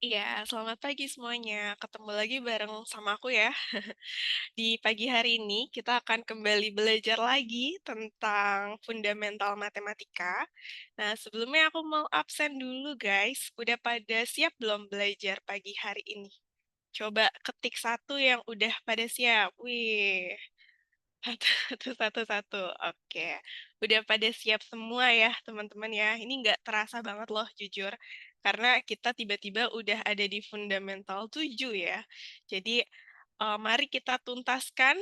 Iya, selamat pagi semuanya. Ketemu lagi bareng sama aku ya. Di pagi hari ini kita akan kembali belajar lagi tentang fundamental matematika. Nah, sebelumnya aku mau absen dulu guys. Udah pada siap belum belajar pagi hari ini? Coba ketik satu yang udah pada siap. Wih, satu. Oke, udah pada siap semua ya teman-teman ya. Ini nggak terasa banget loh jujur. Karena kita tiba-tiba udah ada di fundamental 7 ya. Jadi mari kita tuntaskan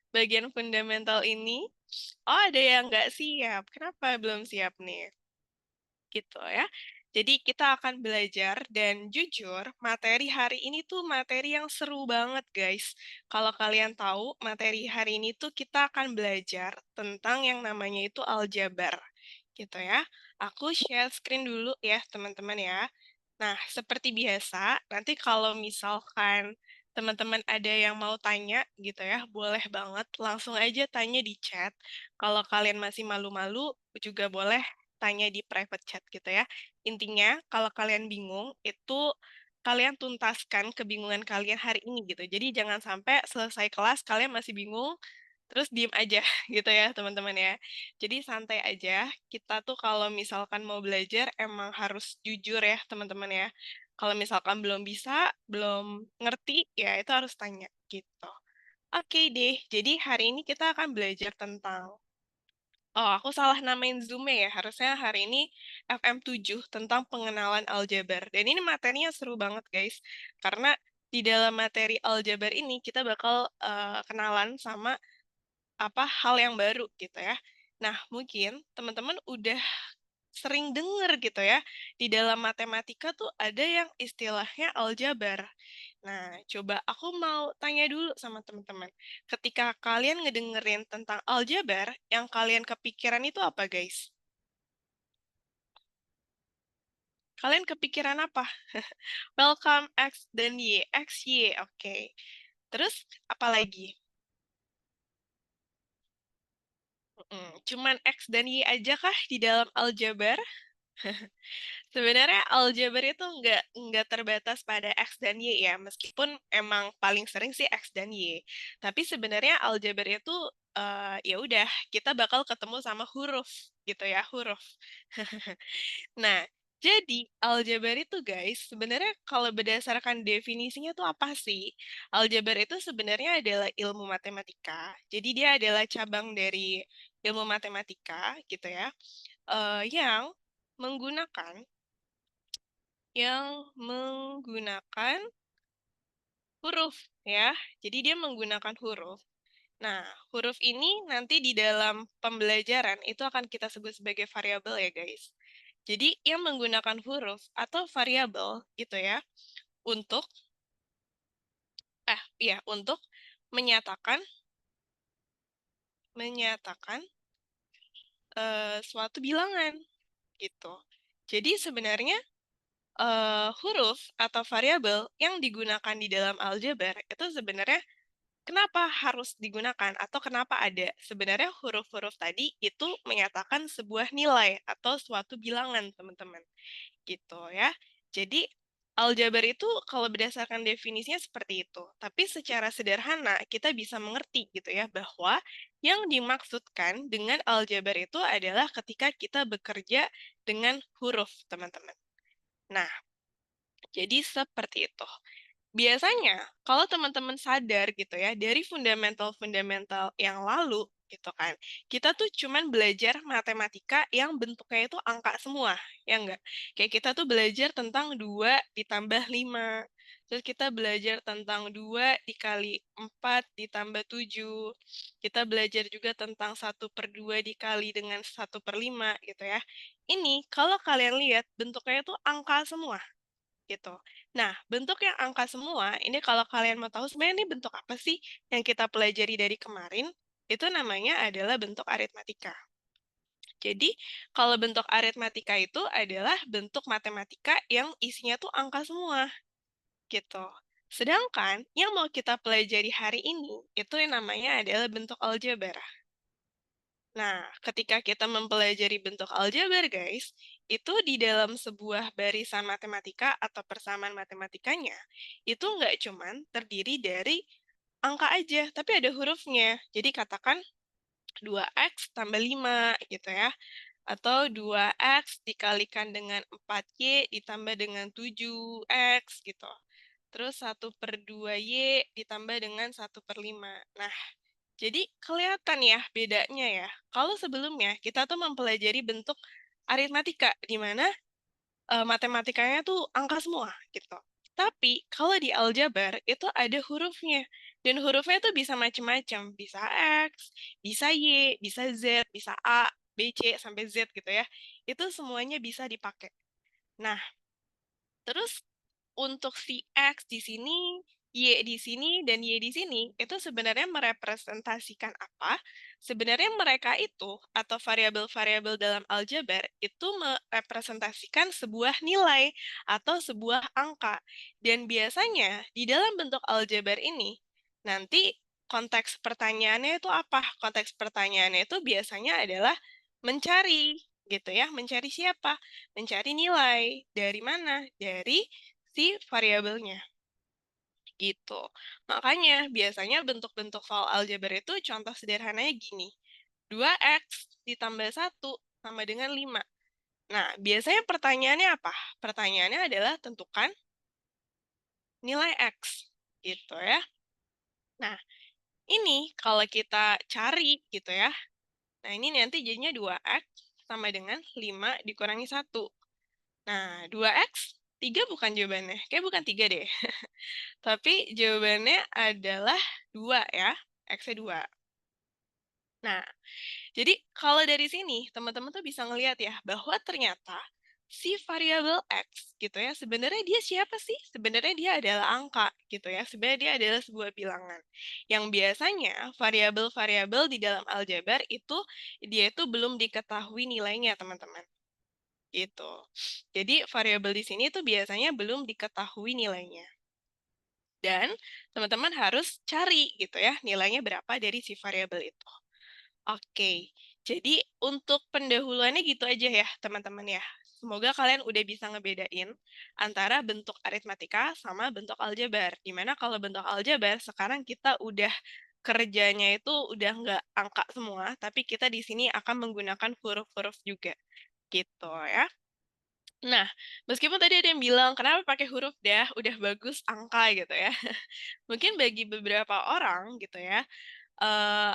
bagian fundamental ini. Oh, ada yang nggak siap. Kenapa belum siap nih? Gitu ya. Jadi kita akan belajar dan jujur materi hari ini tuh materi yang seru banget guys. Kalau kalian tahu materi hari ini tuh kita akan belajar tentang yang namanya itu aljabar. Gitu ya. Aku share screen dulu ya teman-teman ya. Nah, seperti biasa, nanti kalau misalkan teman-teman ada yang mau tanya gitu ya, boleh banget langsung aja tanya di chat. Kalau kalian masih malu-malu, juga boleh tanya di private chat gitu ya. Intinya, kalau kalian bingung, itu kalian tuntaskan kebingungan kalian hari ini gitu. Jadi jangan sampai selesai kelas kalian masih bingung, terus diem aja gitu ya teman-teman ya. Jadi santai aja, kita tuh kalau misalkan mau belajar emang harus jujur ya teman-teman ya. Kalau misalkan belum bisa, belum ngerti, ya itu harus tanya gitu. Oke deh, jadi hari ini kita akan belajar tentang Oh, aku salah namain Zoom-nya ya. Harusnya hari ini FM7 tentang pengenalan aljabar. Dan ini materinya seru banget, guys. Karena di dalam materi aljabar ini kita bakal kenalan sama hal yang baru gitu ya. Nah, mungkin teman-teman udah sering denger gitu ya, di dalam matematika tuh ada yang istilahnya aljabar. Nah, coba aku mau tanya dulu sama teman-teman. Ketika kalian ngedengerin tentang aljabar, yang kalian kepikiran itu apa, guys? Kalian kepikiran apa? Welcome X dan Y. X, Y, oke. Terus, apa lagi? Cuman X dan Y aja kah di dalam aljabar? Sebenarnya aljabar itu nggak terbatas pada X dan Y ya, meskipun emang paling sering sih X dan Y. Tapi sebenarnya aljabar itu ya udah kita bakal ketemu sama huruf gitu ya, huruf. Nah, jadi aljabar itu guys, sebenarnya kalau berdasarkan definisinya tuh apa sih? Aljabar itu sebenarnya adalah ilmu matematika. Jadi dia adalah cabang dari ilmu matematika gitu ya, yang menggunakan yang menggunakan huruf ya. Jadi dia menggunakan huruf. Nah, huruf ini nanti di dalam pembelajaran itu akan kita sebut sebagai variabel ya, guys. Jadi yang menggunakan huruf atau variabel gitu ya untuk untuk menyatakan menyatakan suatu bilangan gitu. Jadi sebenarnya huruf atau variabel yang digunakan di dalam aljabar itu sebenarnya kenapa harus digunakan atau kenapa ada? Sebenarnya huruf-huruf tadi itu menyatakan sebuah nilai atau suatu bilangan, teman-teman. Gitu ya. Jadi aljabar itu kalau berdasarkan definisinya seperti itu. Tapi secara sederhana kita bisa mengerti gitu ya bahwa yang dimaksudkan dengan aljabar itu adalah ketika kita bekerja dengan huruf, teman-teman. Nah, jadi seperti itu. Biasanya, kalau teman-teman sadar gitu ya, dari fundamental-fundamental yang lalu, gitu kan, kita tuh cuman belajar matematika yang bentuknya itu angka semua, ya enggak? Kayak kita tuh belajar tentang 2 ditambah 5, terus kita belajar tentang 2 dikali 4 ditambah 7, kita belajar juga tentang 1/2 dikali dengan 1/5, gitu ya. Ini, kalau kalian lihat, bentuknya itu angka semua gitu. Nah, bentuk yang angka semua, ini kalau kalian mau tahu sebenarnya ini bentuk apa sih yang kita pelajari dari kemarin, itu namanya adalah bentuk aritmatika. Jadi, kalau bentuk aritmatika itu adalah bentuk matematika yang isinya tuh angka semua, gitu. Sedangkan yang mau kita pelajari hari ini, itu yang namanya adalah bentuk aljabar. Nah, ketika kita mempelajari bentuk aljabar, guys, itu di dalam sebuah barisan matematika atau persamaan matematikanya, itu nggak cuman terdiri dari angka aja, tapi ada hurufnya. Jadi katakan 2x tambah 5 gitu ya. Atau 2x dikalikan dengan 4y ditambah dengan 7x gitu. Terus 1/2y ditambah dengan 1/5. Nah, jadi kelihatan ya bedanya ya. Kalau sebelumnya kita tuh mempelajari bentuk aritmatika, di mana matematikanya tuh angka semua gitu. Tapi kalau di aljabar itu ada hurufnya. Dan hurufnya tuh bisa macam-macam. Bisa X, bisa Y, bisa Z, bisa A, B, C, sampai Z gitu ya. Itu semuanya bisa dipakai. Nah, terus untuk si X di sini, Y di sini, dan Y di sini, itu sebenarnya merepresentasikan apa? Sebenarnya mereka itu, atau variabel-variabel dalam aljabar, itu merepresentasikan sebuah nilai atau sebuah angka. Dan biasanya, di dalam bentuk aljabar ini, nanti konteks pertanyaannya itu apa? Konteks pertanyaannya itu biasanya adalah mencari, gitu ya. Mencari siapa? Mencari nilai. Dari mana? Dari si variabelnya gitu. Makanya biasanya bentuk-bentuk soal aljabar itu contoh sederhananya gini. 2x ditambah 1 sama dengan 5. Nah, biasanya pertanyaannya apa? Pertanyaannya adalah tentukan nilai x gitu ya. Nah, ini kalau kita cari gitu ya. Nah, ini nanti jadinya 2x sama dengan 5 dikurangi 1. Nah, 2x 3 bukan jawabannya. Kayak bukan 3 deh. Tapi jawabannya adalah 2 ya, X-nya 2. Nah, jadi kalau dari sini teman-teman tuh bisa ngelihat ya bahwa ternyata si variabel X gitu ya, sebenarnya dia siapa sih? Sebenarnya dia adalah angka gitu ya. Sebenarnya dia adalah sebuah bilangan. Yang biasanya variabel-variabel di dalam aljabar itu dia itu belum diketahui nilainya, teman-teman. Gitu. Jadi variabel di sini tuh biasanya belum diketahui nilainya. Dan teman-teman harus cari gitu ya nilainya berapa dari si variabel itu. Oke, jadi untuk pendahuluannya gitu aja ya teman-teman ya. Semoga kalian udah bisa ngebedain antara bentuk aritmatika sama bentuk aljabar. Dimana kalau bentuk aljabar sekarang kita udah kerjanya itu udah nggak angka semua, tapi kita di sini akan menggunakan huruf-huruf juga gitu ya. Nah, meskipun tadi ada yang bilang, kenapa pakai huruf dah, udah bagus angka gitu ya. Mungkin bagi beberapa orang gitu ya,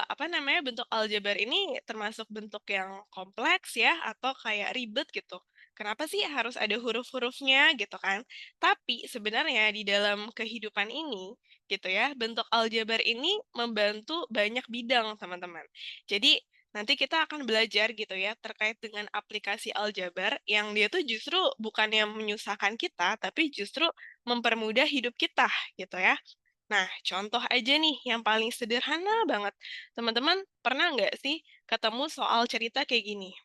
apa namanya, bentuk aljabar ini termasuk bentuk yang kompleks ya, atau kayak ribet gitu. Kenapa sih harus ada huruf-hurufnya gitu kan? Tapi sebenarnya di dalam kehidupan ini gitu ya, bentuk aljabar ini membantu banyak bidang teman-teman. Jadi nanti kita akan belajar gitu ya terkait dengan aplikasi aljabar yang dia tuh justru bukan yang menyusahkan kita, tapi justru mempermudah hidup kita gitu ya. Nah, contoh aja nih yang paling sederhana banget. Teman-teman pernah nggak sih ketemu soal cerita kayak gini?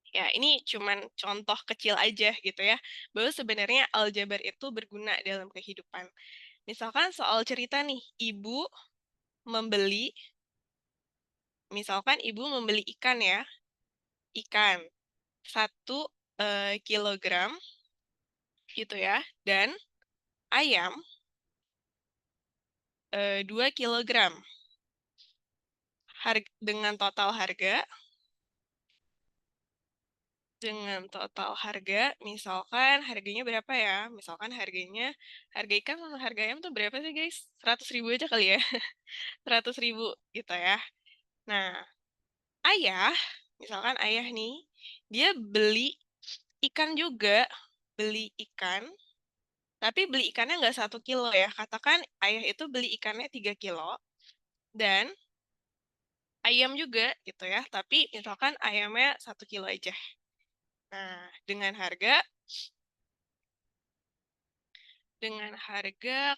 Ya, ini cuman contoh kecil aja gitu ya, bahwa sebenarnya aljabar itu berguna dalam kehidupan. Misalkan soal cerita nih, membeli, ibu membeli ikan ya, ikan 1 kilogram gitu ya, dan ayam 2 kilogram. Dengan total harga, misalkan harganya berapa ya? Misalkan harga ikan sama harga ayam tuh berapa sih guys? 100.000 aja kali ya? 100.000 gitu ya. Nah, ayah, misalkan ayah nih, dia beli ikan juga, beli ikan, tapi beli ikannya nggak 1 kilo ya. Katakan ayah itu beli ikannya 3 kilo, dan ayam juga gitu ya, tapi misalkan ayamnya 1 kilo aja. Nah, dengan harga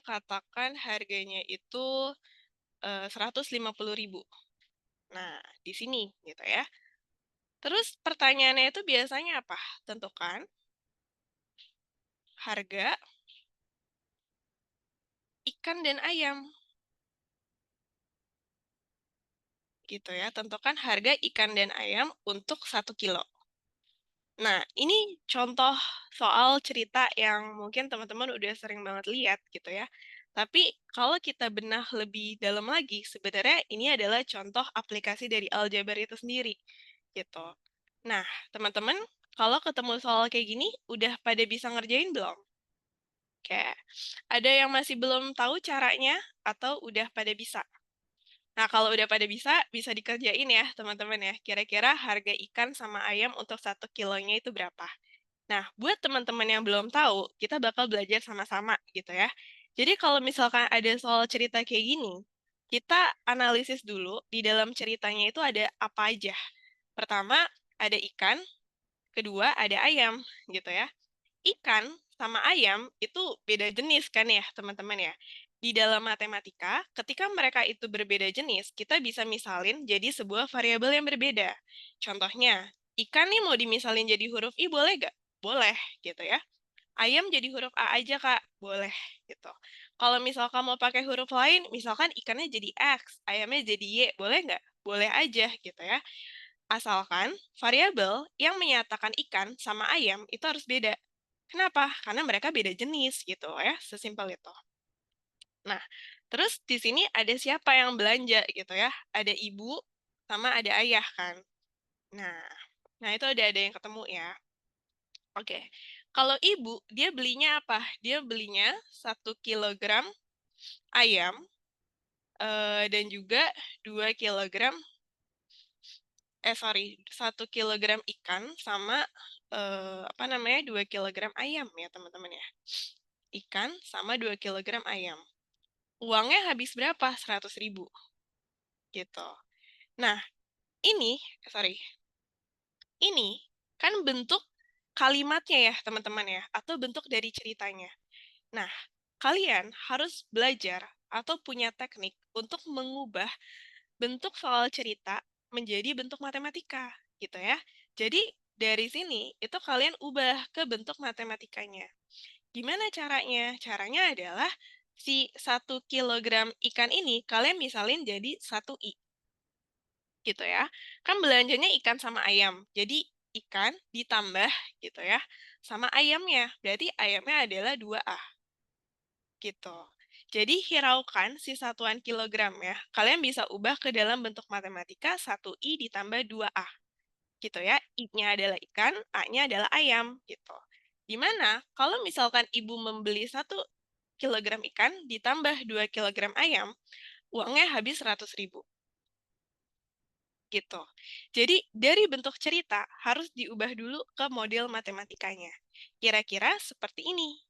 katakan harganya itu 150.000. Nah, di sini gitu ya. Terus pertanyaannya itu biasanya apa? Tentukan harga ikan dan ayam. Gitu ya. Tentukan harga ikan dan ayam untuk 1 kilo. Nah, ini contoh soal cerita yang mungkin teman-teman udah sering banget lihat gitu ya. Tapi kalau kita benah lebih dalam lagi, sebenarnya ini adalah contoh aplikasi dari aljabar itu sendiri gitu. Nah, teman-teman, kalau ketemu soal kayak gini, udah pada bisa ngerjain belum? Kayak ada yang masih belum tahu caranya atau udah pada bisa? Nah, kalau udah pada bisa, bisa dikerjain ya, teman-teman ya. Kira-kira harga ikan sama ayam untuk 1 kilonya itu berapa? Nah, buat teman-teman yang belum tahu, kita bakal belajar sama-sama gitu ya. Jadi kalau misalkan ada soal cerita kayak gini, kita analisis dulu di dalam ceritanya itu ada apa aja. Pertama, ada ikan, kedua ada ayam gitu ya. Ikan sama ayam itu beda jenis kan ya, teman-teman ya. Di dalam matematika, ketika mereka itu berbeda jenis, kita bisa misalin jadi sebuah variabel yang berbeda. Contohnya, ikan nih mau dimisalin jadi huruf I boleh nggak? Boleh, gitu ya. Ayam jadi huruf A aja, Kak. Boleh, gitu. Kalau misalkan mau pakai huruf lain, misalkan ikannya jadi X, ayamnya jadi Y, boleh nggak? Boleh aja, gitu ya. Asalkan variabel yang menyatakan ikan sama ayam itu harus beda. Kenapa? Karena mereka beda jenis gitu ya, sesimpel itu. Nah, terus di sini ada siapa yang belanja gitu ya? Ada ibu sama ada ayah kan. Nah, nah itu ada yang ketemu ya. Oke. Kalau ibu dia belinya apa? Dia belinya 1 kilogram ayam dan juga 2 kilogram 1 kilogram ikan sama apa namanya 2 kilogram ayam ya teman-teman ya. Ikan sama 2 kilogram ayam. Uangnya habis berapa? 100.000 gitu. Nah, ini, sorry, ini kan bentuk kalimatnya ya teman-teman ya, atau bentuk dari ceritanya. Nah, kalian harus belajar atau punya teknik untuk mengubah bentuk soal cerita menjadi bentuk matematika, gitu ya. Jadi, dari sini itu kalian ubah ke bentuk matematikanya. Gimana caranya? Caranya adalah si 1 kilogram ikan ini kalian misalin jadi 1 I, gitu ya. Kan belanjanya ikan sama ayam. Jadi ikan ditambah gitu ya sama ayamnya. Berarti ayamnya adalah 2A gitu. Jadi hiraukan si satuan kilogram ya. Kalian bisa ubah ke dalam bentuk matematika 1I ditambah 2A gitu ya. I-nya adalah ikan, A-nya adalah ayam gitu. Dimana kalau misalkan ibu membeli 1 kilogram ikan ditambah 2 kilogram ayam, uangnya habis 100.000 gitu. Jadi dari bentuk cerita harus diubah dulu ke model matematikanya. Kira-kira seperti ini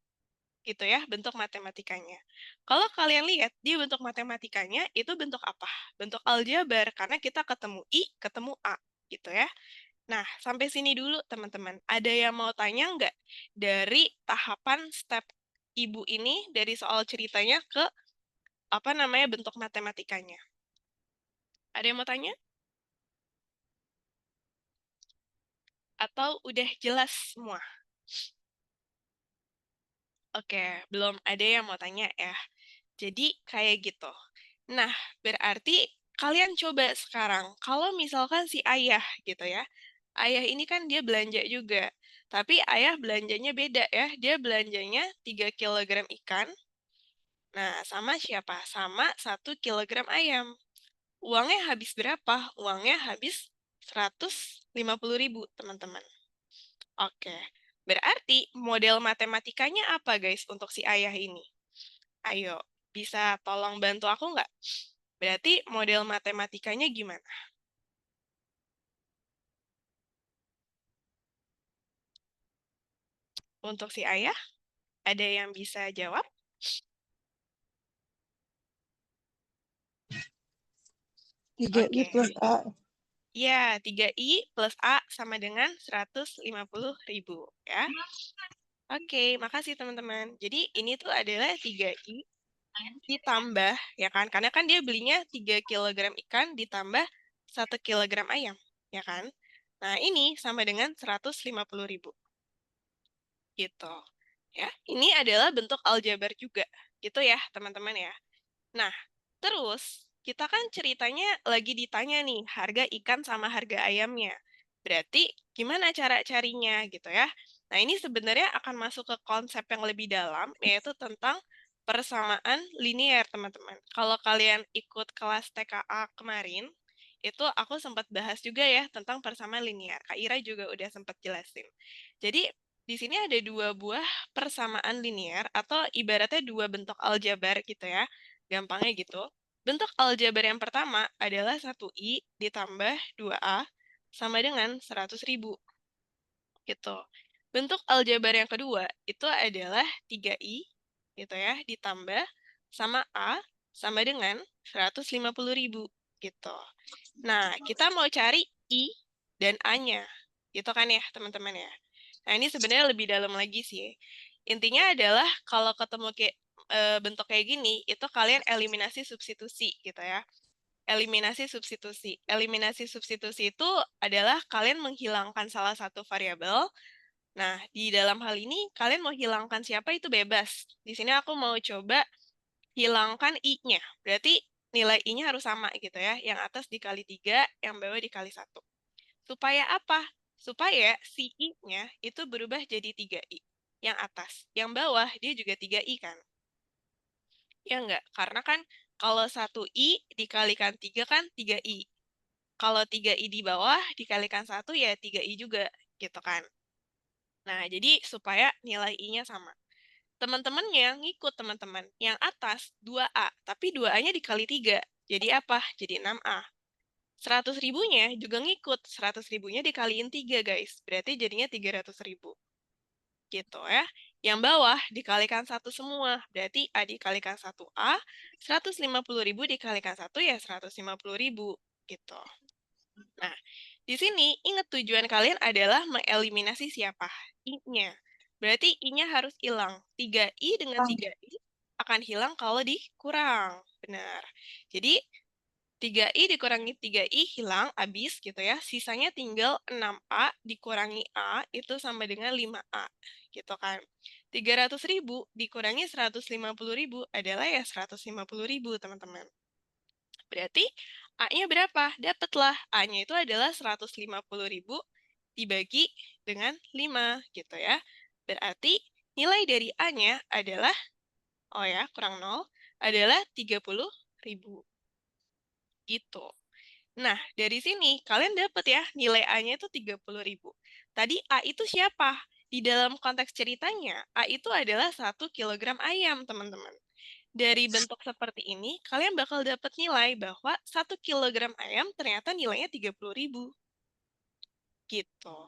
gitu ya bentuk matematikanya. Kalau kalian lihat di bentuk matematikanya itu bentuk apa? Bentuk aljabar karena kita ketemu I, ketemu A gitu ya. Nah, sampai sini dulu teman-teman. Ada yang mau tanya nggak dari tahapan step ibu ini dari soal ceritanya ke apa namanya bentuk matematikanya? Ada yang mau tanya? Atau udah jelas semua? Oke, belum ada yang mau tanya ya. Jadi kayak gitu. Nah, berarti kalian coba sekarang, kalau misalkan si ayah gitu ya, ayah ini kan dia belanja juga, tapi ayah belanjanya beda ya, dia belanjanya 3 kilogram ikan, nah sama siapa? Sama 1 kilogram ayam. Uangnya habis berapa? Uangnya habis 150.000, teman-teman. Oke, berarti model matematikanya apa guys untuk si ayah ini? Ayo, bisa tolong bantu aku nggak? Berarti model matematikanya gimana? Untuk si ayah, ada yang bisa jawab? 3I Oke. plus A. Ya, 3I plus A sama dengan 150.000 ya. Oke, makasih teman-teman. Jadi ini tuh adalah 3I ditambah, ya kan? Karena kan dia belinya 3 kilogram ikan ditambah 1 kilogram ayam, ya kan? Nah, ini sama dengan 150.000 gitu. Ya, ini adalah bentuk aljabar juga, gitu ya, teman-teman ya. Nah, terus kita kan ceritanya lagi ditanya nih, harga ikan sama harga ayamnya. Berarti gimana cara carinya gitu ya? Nah, ini sebenarnya akan masuk ke konsep yang lebih dalam, yaitu tentang persamaan linear, teman-teman. Kalau kalian ikut kelas TKA kemarin, itu aku sempat bahas juga ya tentang persamaan linear. Kak Ira juga udah sempat jelasin. Jadi, di sini ada dua buah persamaan linear, atau ibaratnya dua bentuk aljabar gitu ya. Gampangnya gitu. Bentuk aljabar yang pertama adalah 1i ditambah 2a sama dengan 100.000 gitu. Bentuk aljabar yang kedua itu adalah 3i gitu ya, ditambah sama a sama dengan 150.000 gitu. Nah, kita mau cari i dan a-nya. Gitu kan ya, teman-teman ya. Nah, ini sebenarnya lebih dalam lagi sih. Intinya adalah kalau ketemu kayak bentuk kayak gini, itu kalian eliminasi substitusi gitu ya. Eliminasi substitusi. Eliminasi substitusi itu adalah kalian menghilangkan salah satu variabel. Nah, di dalam hal ini kalian mau hilangkan siapa itu bebas. Di sini aku mau coba hilangkan i-nya. Berarti nilai i-nya harus sama gitu ya. Yang atas dikali 3, yang bawah dikali 1. Supaya apa? Supaya si i-nya itu berubah jadi 3i. Yang atas. Yang bawah dia juga 3i kan? Ya enggak? Karena kan kalau 1i dikalikan 3 kan 3i. Kalau 3i di bawah dikalikan 1 ya 3i juga, gitu kan. Nah, jadi supaya nilai i-nya sama. Teman-temannya ngikut teman-teman. Yang atas 2a, tapi 2a-nya dikali 3. Jadi apa? Jadi 6a. 100 ribunya juga ngikut. 100 ribunya dikaliin 3, guys. Berarti jadinya 300 ribu. Gitu ya. Yang bawah dikalikan 1 semua. Berarti a dikalikan 1a, 150 ribu dikalikan 1 ya 150 ribu. Gitu. Nah, di sini ingat tujuan kalian adalah mengeliminasi siapa? I-nya. Berarti I-nya harus hilang. 3i dengan 3i akan hilang kalau dikurang. Benar. Jadi 3i dikurangi 3i hilang, habis gitu ya. Sisanya tinggal 6a dikurangi a, itu sama dengan 5a. Gitu kan. 300 ribu dikurangi 150 ribu adalah ya 150 ribu, teman-teman. Berarti A-nya berapa? Dapatlah. A-nya itu adalah 150.000 dibagi dengan 5 gitu ya. Berarti nilai dari A-nya adalah, oh ya, kurang 0, adalah 30.000. Gitu. Nah, dari sini kalian dapat ya nilai A-nya itu 30.000. Tadi A itu siapa? Di dalam konteks ceritanya, A itu adalah 1 kilogram ayam, teman-teman. Dari bentuk seperti ini, kalian bakal dapat nilai bahwa 1 kilogram ayam ternyata nilainya 30.000. Gitu.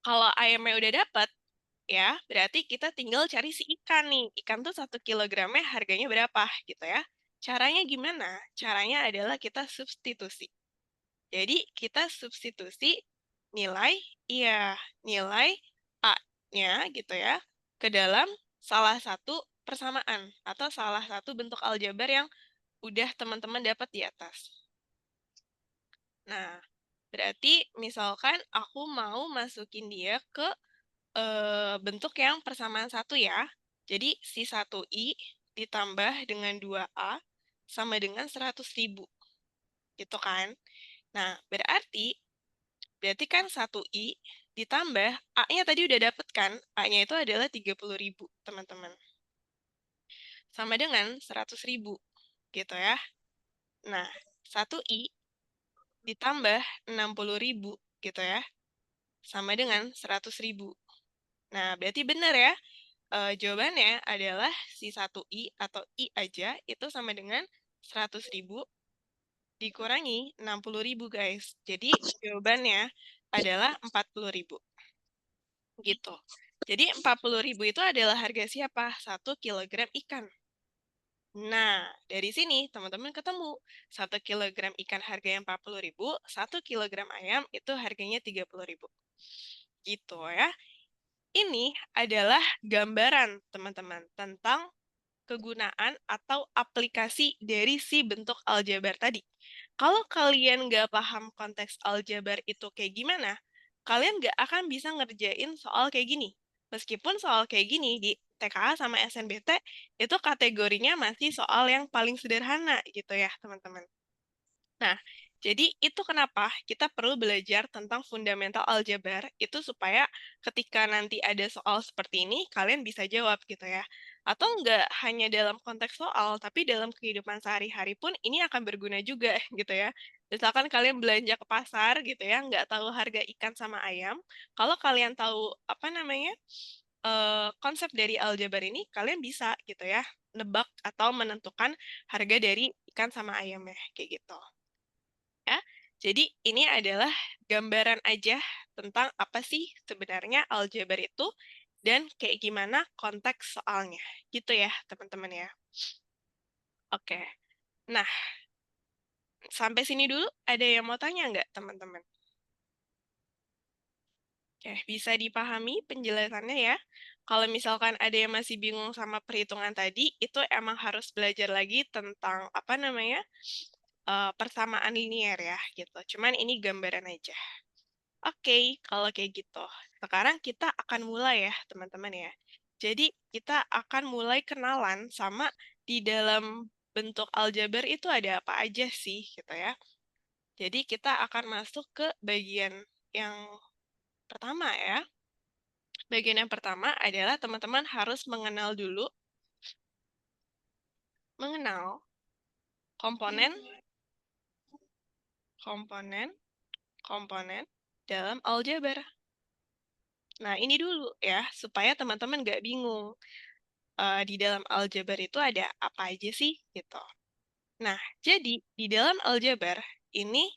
Kalau ayamnya udah dapat, ya, berarti kita tinggal cari si ikan nih. Ikan tuh 1 kilogramnya harganya berapa, gitu ya. Caranya gimana? Caranya adalah kita substitusi. Jadi, kita substitusi nilai, iya, nilai A-nya gitu ya, ke dalam salah satu persamaan atau salah satu bentuk aljabar yang udah teman-teman dapat di atas. Nah, berarti misalkan aku mau masukin dia ke bentuk yang persamaan satu ya. Jadi, si 1i ditambah dengan 2a sama dengan 100.000. Gitu kan? Nah, berarti kan 1i ditambah A-nya tadi udah dapet kan? A-nya itu adalah 30.000, teman-teman. Sama dengan 100.000, gitu ya. Nah, 1i ditambah 60.000, gitu ya. Sama dengan 100.000. Nah, berarti benar ya. Jawabannya adalah si 1i atau i aja itu sama dengan 100.000 dikurangi 60.000, guys. Jadi, jawabannya adalah 40.000. Gitu. Jadi 40.000 itu adalah harga siapa? 1 kilogram ikan. Nah, dari sini teman-teman ketemu. 1 kilogram ikan harganya 40.000, 1 kilogram ayam itu harganya 30.000. Gitu ya. Ini adalah gambaran teman-teman tentang kegunaan atau aplikasi dari si bentuk aljabar tadi. Kalau kalian nggak paham konteks aljabar itu kayak gimana, kalian nggak akan bisa ngerjain soal kayak gini. Meskipun soal kayak gini di TKA sama SNBT itu kategorinya masih soal yang paling sederhana gitu ya, teman-teman. Nah, Jadi itu kenapa kita perlu belajar tentang fundamental aljabar itu supaya ketika nanti ada soal seperti ini kalian bisa jawab gitu ya. Atau enggak hanya dalam konteks soal, tapi dalam kehidupan sehari-hari pun ini akan berguna juga gitu ya. Misalkan kalian belanja ke pasar gitu ya, nggak tahu harga ikan sama ayam. Kalau kalian tahu apa namanya konsep dari aljabar ini, kalian bisa gitu ya nebak atau menentukan harga dari ikan sama ayamnya kayak gitu ya. Jadi ini adalah gambaran aja tentang apa sih sebenarnya aljabar itu dan kayak gimana konteks soalnya. Gitu ya, teman-teman ya. Oke. Nah, sampai sini dulu ada yang mau tanya nggak, teman-teman? Oke, bisa dipahami penjelasannya ya. Kalau misalkan ada yang masih bingung sama perhitungan tadi, itu emang harus belajar lagi tentang apa namanya persamaan linier ya gitu. Cuman ini gambaran aja. Oke, kalau kayak gitu. Sekarang kita akan mulai ya, teman-teman ya. Jadi, kita akan mulai kenalan sama di dalam bentuk aljabar itu ada apa aja sih, gitu ya. Jadi, kita akan masuk ke bagian yang pertama ya. Bagian yang pertama adalah teman-teman harus mengenal dulu, mengenal komponen, komponen, komponen dalam aljabar. Nah, ini dulu ya, supaya teman-teman nggak bingung. Di dalam aljabar itu ada apa aja sih gitu. Nah, jadi di dalam aljabar ini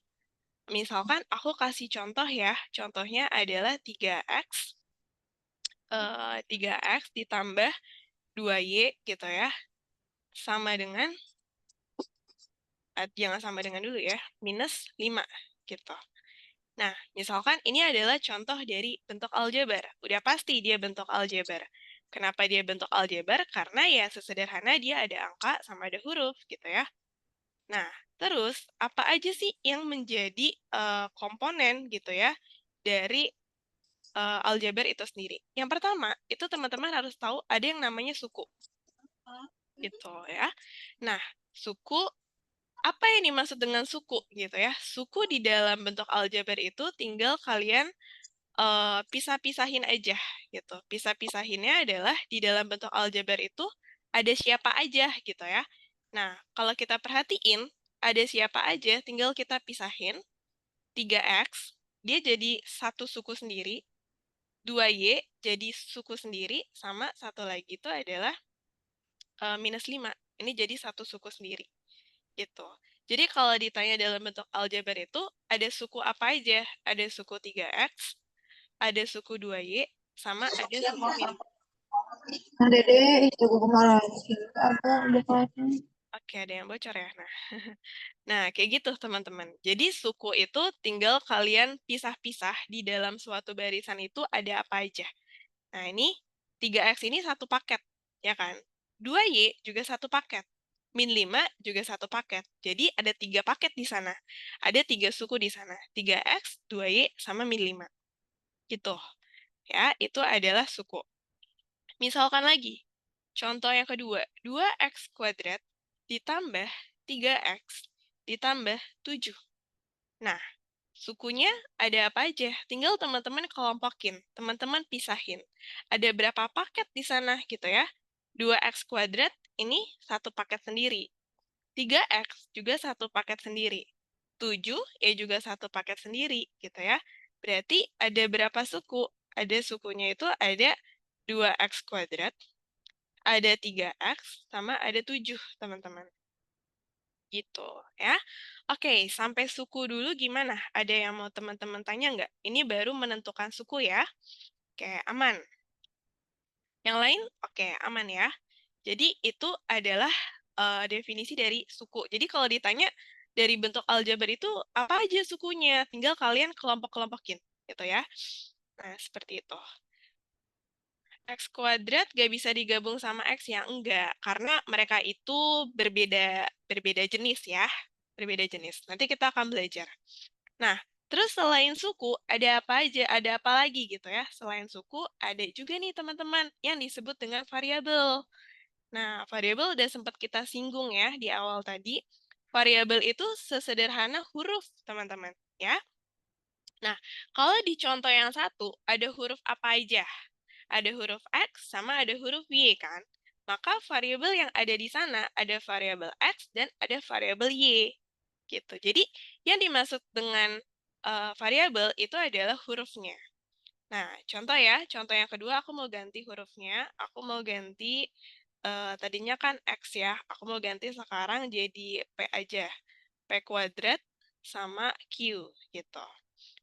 misalkan aku kasih contoh ya. Contohnya adalah 3x 3x ditambah 2y gitu ya. Sama dengan jangan sama dengan dulu ya, minus 5 gitu. Nah, misalkan ini adalah contoh dari bentuk aljabar. Udah pasti dia bentuk aljabar. Kenapa dia bentuk aljabar? Karena ya sesederhana dia ada angka sama ada huruf gitu ya. Nah, terus apa aja sih yang menjadi komponen gitu ya dari aljabar itu sendiri? Yang pertama, itu teman-teman harus tahu ada yang namanya suku gitu ya. Nah, suku apa yang dimaksud dengan suku gitu ya? Suku di dalam bentuk aljabar itu tinggal kalian pisah-pisahin aja gitu. Pisah-pisahinnya adalah di dalam bentuk aljabar itu ada siapa aja gitu ya. Nah, kalau kita perhatiin ada siapa aja, tinggal kita pisahin 3x, dia jadi satu suku sendiri, 2y jadi suku sendiri, sama satu lagi itu adalah minus 5. Ini jadi satu suku sendiri gitu. Jadi kalau ditanya dalam bentuk aljabar itu ada suku apa aja? Ada suku 3x, ada suku 2y, sama ada suku minus. Nah, Dede itu gue kemarin sih apa udah kelasnya. Oke, ada yang bocor ya. Nah, kayak gitu teman-teman. Jadi suku itu tinggal kalian pisah-pisah di dalam suatu barisan itu ada apa aja. Nah, ini 3x ini satu paket, ya kan? 2y juga satu paket. Min 5 juga satu paket. Jadi ada 3 paket di sana. Ada 3 suku di sana. 3x, 2y, sama min 5. Gitu. Ya, itu adalah suku. Misalkan lagi, contoh yang kedua, 2x kuadrat ditambah 3x ditambah 7. Nah, sukunya ada apa aja? Tinggal teman-teman kelompokin, teman-teman pisahin. Ada berapa paket di sana gitu ya? 2x kuadrat ini satu paket sendiri. 3x juga satu paket sendiri. 7 juga satu paket sendiri gitu ya. Berarti ada berapa suku? Ada sukunya itu ada 2x kuadrat, ada 3x, sama ada 7, teman-teman. Gitu, ya. Oke, sampai suku dulu gimana? Ada yang mau teman-teman tanya nggak? Ini baru menentukan suku ya. Oke, aman. Yang lain? Oke, aman ya. Jadi itu adalah definisi dari suku. Jadi kalau ditanya dari bentuk aljabar itu apa aja sukunya? Tinggal kalian kelompok-kelompokin, gitu ya. Nah, seperti itu. X kuadrat gak bisa digabung sama X yang enggak, karena mereka itu berbeda berbeda jenis ya, berbeda jenis. Nanti kita akan belajar. Nah, terus selain suku, ada apa aja? Ada apa lagi gitu ya? Selain suku, ada juga nih teman-teman yang disebut dengan variabel. Nah, variabel udah sempat kita singgung ya di awal tadi. variabel itu sesederhana huruf, teman-teman, ya. Nah, kalau di contoh yang satu, ada huruf apa aja? Ada huruf X sama ada huruf Y, kan? Maka variabel yang ada di sana ada variabel X dan ada variabel Y. Gitu. Jadi, yang dimaksud dengan variabel itu adalah hurufnya. Nah, contoh ya, contoh yang kedua aku mau ganti hurufnya, aku mau ganti, tadinya kan X ya, aku mau ganti sekarang jadi P aja, P kuadrat sama Q, gitu.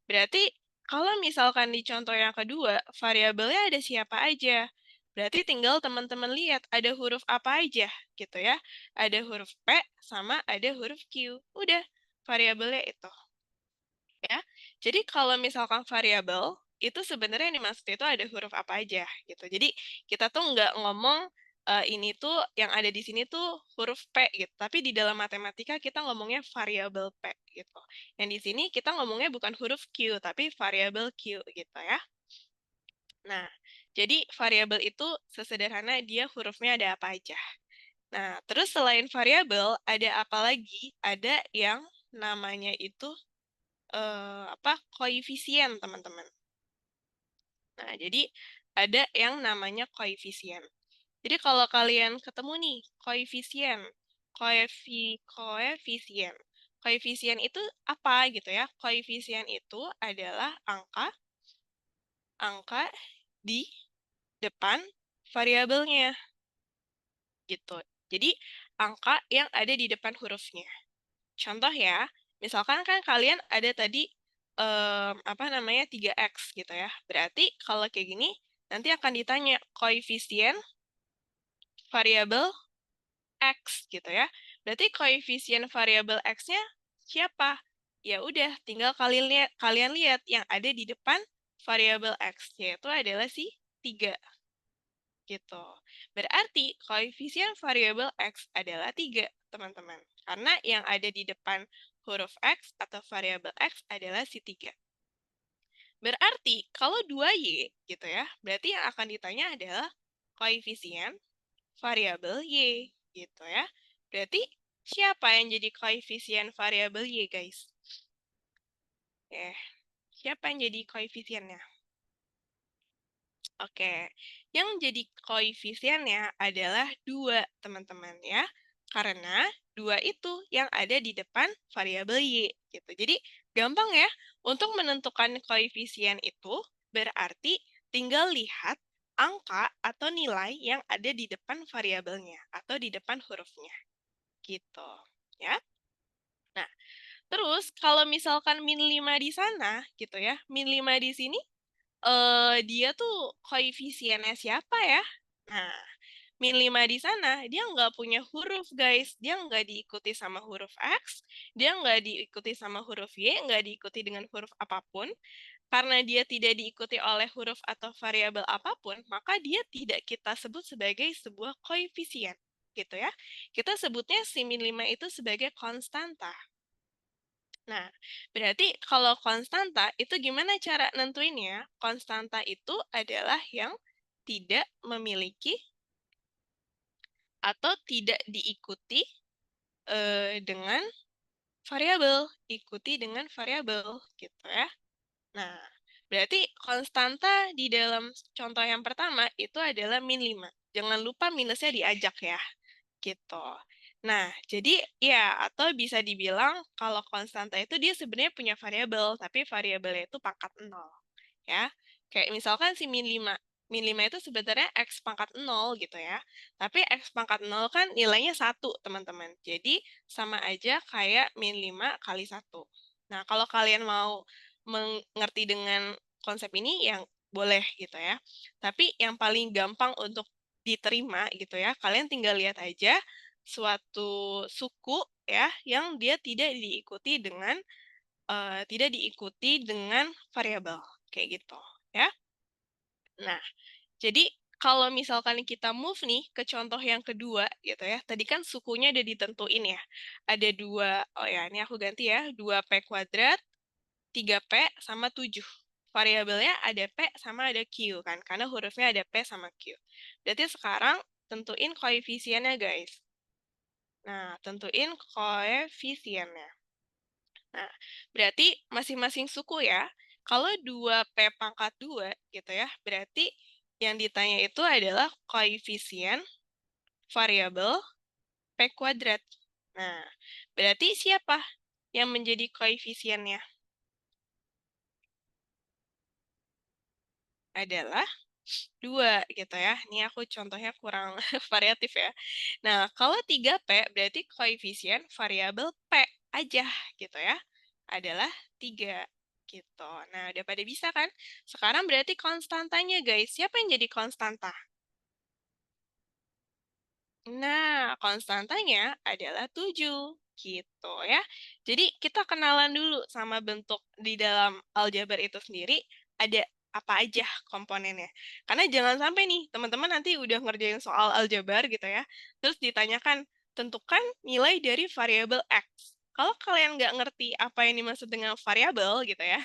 Berarti kalau misalkan di contoh yang kedua, variabelnya ada siapa aja? Berarti tinggal teman-teman lihat ada huruf apa aja, gitu ya. Ada huruf P sama ada huruf Q. Udah, variabelnya itu ya. Jadi kalau misalkan variabel itu sebenarnya yang dimaksud itu ada huruf apa aja gitu. Jadi kita tuh nggak ngomong ini tuh yang ada di sini tuh huruf P gitu. Tapi di dalam matematika kita ngomongnya variabel P gitu. Yang di sini kita ngomongnya bukan huruf Q tapi variabel Q gitu ya. Nah, jadi variabel itu sesederhana dia hurufnya ada apa aja. Nah, terus selain variabel ada apa lagi? Ada yang namanya itu apa koefisien, teman-teman. Nah, jadi ada yang namanya koefisien. Jadi kalau kalian ketemu nih koefisien, koefisien. Koefisien itu apa gitu ya? Koefisien itu adalah angka di depan variabelnya gitu. Jadi angka yang ada di depan hurufnya. Contoh ya, misalkan kan kalian ada tadi apa namanya 3x gitu ya. Berarti kalau kayak gini nanti akan ditanya koefisien variabel x gitu ya. Berarti koefisien variabel x-nya siapa? Ya udah, tinggal kalian lihat yang ada di depan variabel x, yaitu adalah si 3 gitu. Berarti koefisien variabel x adalah 3, teman-teman. Karena yang ada di depan huruf x atau variabel x adalah si 3. Berarti kalau 2y gitu ya, berarti yang akan ditanya adalah koefisien variabel y gitu ya. Berarti siapa yang jadi koefisien variabel y, guys? Siapa yang jadi koefisiennya? Oke, yang jadi koefisiennya adalah 2, teman-teman ya. Karena 2 itu yang ada di depan variabel y gitu. Jadi gampang ya, untuk menentukan koefisien itu berarti tinggal lihat angka atau nilai yang ada di depan variabelnya atau di depan hurufnya gitu ya. Nah, terus kalau misalkan min 5 di sana gitu ya, min 5 di sini dia tuh koefisiennya siapa ya? Nah, min 5 di sana, dia nggak punya huruf, guys. Dia nggak diikuti sama huruf X, dia nggak diikuti sama huruf Y, nggak diikuti dengan huruf apapun. Karena dia tidak diikuti oleh huruf atau variabel apapun, maka dia tidak kita sebut sebagai sebuah koefisien. Gitu ya. Kita sebutnya si min 5 itu sebagai konstanta. Nah, berarti kalau konstanta itu gimana cara nentuinnya? Konstanta itu adalah yang tidak memiliki atau tidak diikuti dengan variabel, ikuti dengan variabel gitu ya. Nah, berarti konstanta di dalam contoh yang pertama itu adalah min 5. Jangan lupa minusnya diajak ya gitu. Nah, jadi ya atau bisa dibilang kalau konstanta itu dia sebenarnya punya variabel, tapi variabelnya itu pangkat 0 ya. Kayak misalkan si min 5. Min 5 itu sebenarnya X pangkat 0 gitu ya. Tapi X pangkat 0 kan nilainya 1, teman-teman. Jadi sama aja kayak min 5 kali 1. Nah, kalau kalian mau mengerti dengan konsep ini yang boleh gitu ya. Tapi yang paling gampang untuk diterima gitu ya, kalian tinggal lihat aja suatu suku ya yang dia tidak diikuti dengan variabel kayak gitu ya. Nah, jadi kalau misalkan kita move nih ke contoh yang kedua gitu ya. Tadi kan sukunya udah ditentuin ya. Ada 2, oh ya ini aku ganti ya, 2P kuadrat, 3P sama 7. Variabelnya ada P sama ada Q kan, karena hurufnya ada P sama Q. Berarti sekarang tentuin koefisiennya, guys. Nah, tentuin koefisiennya. Nah, berarti masing-masing suku ya. Kalau 2P pangkat 2 gitu ya, berarti yang ditanya itu adalah koefisien variabel P kuadrat. Nah, berarti siapa yang menjadi koefisiennya? Adalah 2 gitu ya. Ini aku contohnya kurang variatif ya. Nah, kalau 3P berarti koefisien variabel P aja gitu ya. Adalah 3 gitu. Nah, udah pada bisa kan? Sekarang berarti konstantanya guys. Siapa yang jadi konstanta? Nah, konstantanya adalah 7 gitu ya. Jadi kita kenalan dulu sama bentuk di dalam aljabar itu sendiri ada apa aja komponennya. Karena jangan sampai nih teman-teman nanti udah ngerjain soal aljabar gitu ya. Terus ditanyakan tentukan nilai dari variabel X. Kalau kalian nggak ngerti apa yang dimaksud dengan variabel gitu ya,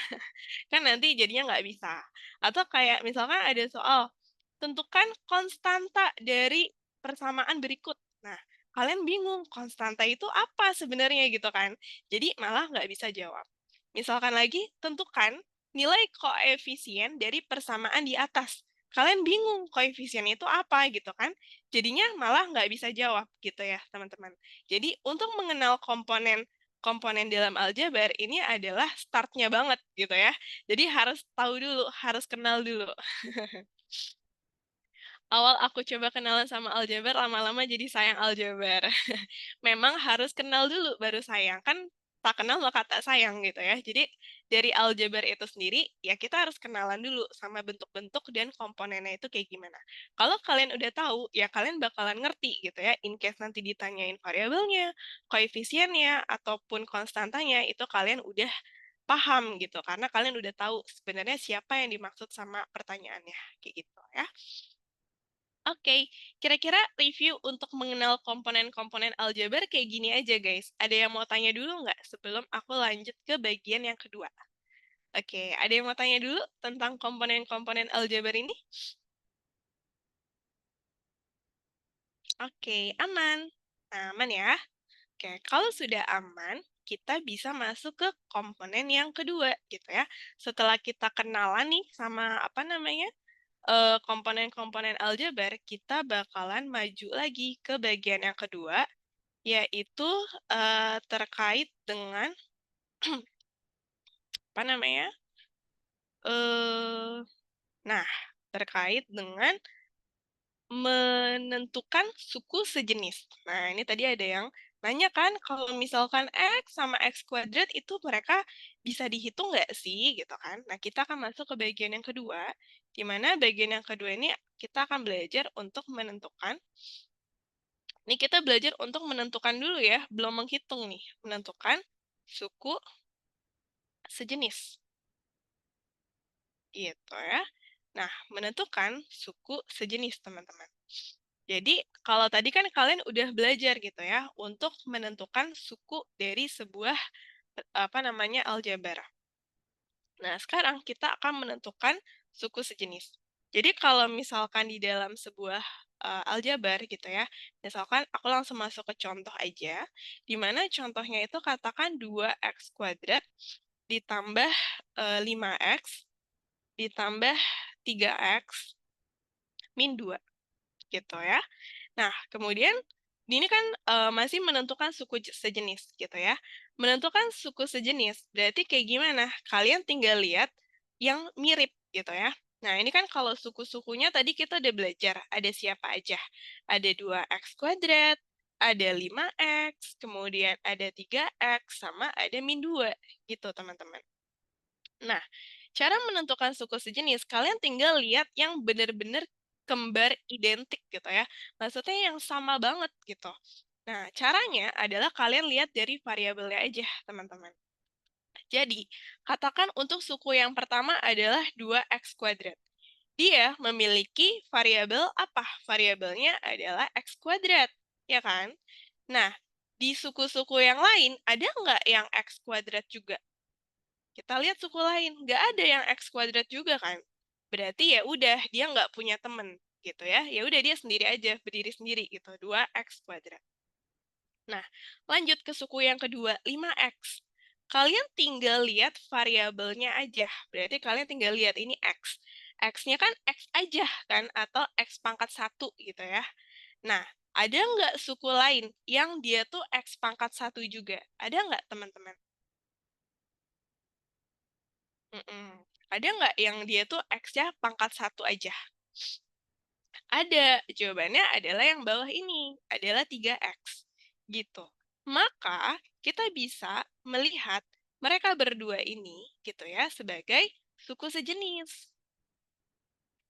kan nanti jadinya nggak bisa. Atau kayak misalkan ada soal, tentukan konstanta dari persamaan berikut. Nah, kalian bingung, konstanta itu apa sebenarnya gitu kan. Jadi malah nggak bisa jawab. Misalkan lagi, tentukan nilai koefisien dari persamaan di atas. Kalian bingung koefisien itu apa gitu kan. Jadinya malah nggak bisa jawab gitu ya teman-teman. Jadi untuk mengenal komponen komponen dalam aljabar ini adalah startnya banget gitu ya. Jadi harus tahu dulu, harus kenal dulu. Awal aku coba kenalan sama aljabar, lama-lama jadi sayang aljabar. Memang harus kenal dulu baru sayang. Kan tak kenal maka tak sayang gitu ya. Jadi dari aljabar itu sendiri, ya kita harus kenalan dulu sama bentuk-bentuk dan komponennya itu kayak gimana. Kalau kalian udah tahu, ya kalian bakalan ngerti gitu ya. In case nanti ditanyain variabelnya, koefisiennya, ataupun konstantanya, itu kalian udah paham gitu. Karena kalian udah tahu sebenarnya siapa yang dimaksud sama pertanyaannya. Kayak gitu ya. Oke, kira-kira review untuk mengenal komponen-komponen aljabar kayak gini aja guys. Ada yang mau tanya dulu nggak sebelum aku lanjut ke bagian yang kedua? Oke, ada yang mau tanya dulu tentang komponen-komponen aljabar ini? Oke, aman. Nah, aman ya. Oke, kalau sudah aman, kita bisa masuk ke komponen yang kedua gitu ya. Setelah kita kenalan nih sama apa namanya komponen-komponen aljabar, kita bakalan maju lagi ke bagian yang kedua, yaitu terkait dengan apa namanya? eh nah, terkait dengan menentukan suku sejenis. Nah, ini tadi ada yang nanya kan, kalau misalkan X sama X kuadrat itu mereka bisa dihitung nggak sih, gitu kan? Nah, kita akan masuk ke bagian yang kedua, di mana bagian yang kedua ini kita akan belajar untuk menentukan. Ini kita belajar untuk menentukan dulu ya, belum menghitung nih, menentukan suku sejenis. Gitu ya. Nah, menentukan suku sejenis, teman-teman. Jadi, kalau tadi kan kalian udah belajar gitu ya, untuk menentukan suku dari sebuah, apa namanya, aljabar. Nah, sekarang kita akan menentukan suku sejenis. Jadi, kalau misalkan di dalam sebuah aljabar gitu ya, misalkan aku langsung masuk ke contoh aja, di mana contohnya itu katakan 2x kuadrat ditambah 5x ditambah 3x min 2 gitu ya. Nah, kemudian ini kan masih menentukan suku sejenis gitu ya. Menentukan suku sejenis berarti kayak gimana? Kalian tinggal lihat yang mirip gitu ya. Nah, ini kan kalau suku-sukunya tadi kita udah belajar. Ada siapa aja? Ada 2x kuadrat, ada 5x, kemudian ada 3x, sama ada min 2 gitu teman-teman. Nah, cara menentukan suku sejenis, kalian tinggal lihat yang benar-benar kembar identik gitu ya. Maksudnya yang sama banget gitu. Nah, caranya adalah kalian lihat dari variabelnya aja, teman-teman. Jadi, katakan untuk suku yang pertama adalah 2x kuadrat. Dia memiliki variabel apa? Variabelnya adalah x kuadrat, ya kan? Nah, di suku-suku yang lain, ada nggak yang x kuadrat juga? Kita lihat suku lain, nggak ada yang X kuadrat juga kan. Berarti ya udah, dia nggak punya temen gitu ya. Ya udah dia sendiri aja, berdiri sendiri gitu, 2X kuadrat. Nah, lanjut ke suku yang kedua, 5x. Kalian tinggal lihat variabelnya aja. Berarti kalian tinggal lihat ini x. X-nya kan x aja kan, atau x pangkat 1 gitu ya. Nah, ada nggak suku lain yang dia tuh x pangkat 1 juga? Ada nggak teman-teman? Mm-mm. Ada nggak yang dia tuh x-nya pangkat 1 aja? Ada. Jawabannya adalah yang bawah ini, adalah 3x. Gitu. Maka, kita bisa melihat mereka berdua ini, gitu ya, sebagai suku sejenis.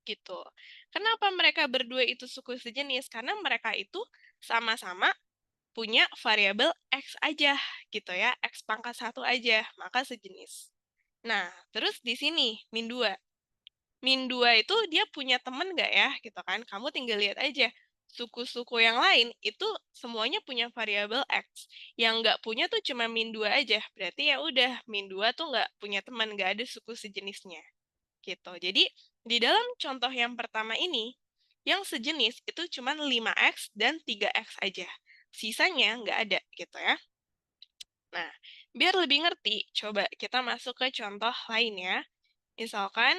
Gitu. Kenapa mereka berdua itu suku sejenis? Karena mereka itu sama-sama punya variabel x aja, gitu ya, x pangkat 1 aja, maka sejenis. Nah, terus di sini, min 2. Min 2 itu dia punya temen nggak ya, gitu kan? Kamu tinggal lihat aja. Suku-suku yang lain itu semuanya punya variabel X. Yang nggak punya tuh cuma min 2 aja. Berarti ya udah, min 2 tuh nggak punya teman, nggak ada suku sejenisnya. Gitu. Jadi, di dalam contoh yang pertama ini, yang sejenis itu cuma 5X dan 3X aja. Sisanya nggak ada, gitu ya. Nah, biar lebih ngerti, coba kita masuk ke contoh lain ya. Misalkan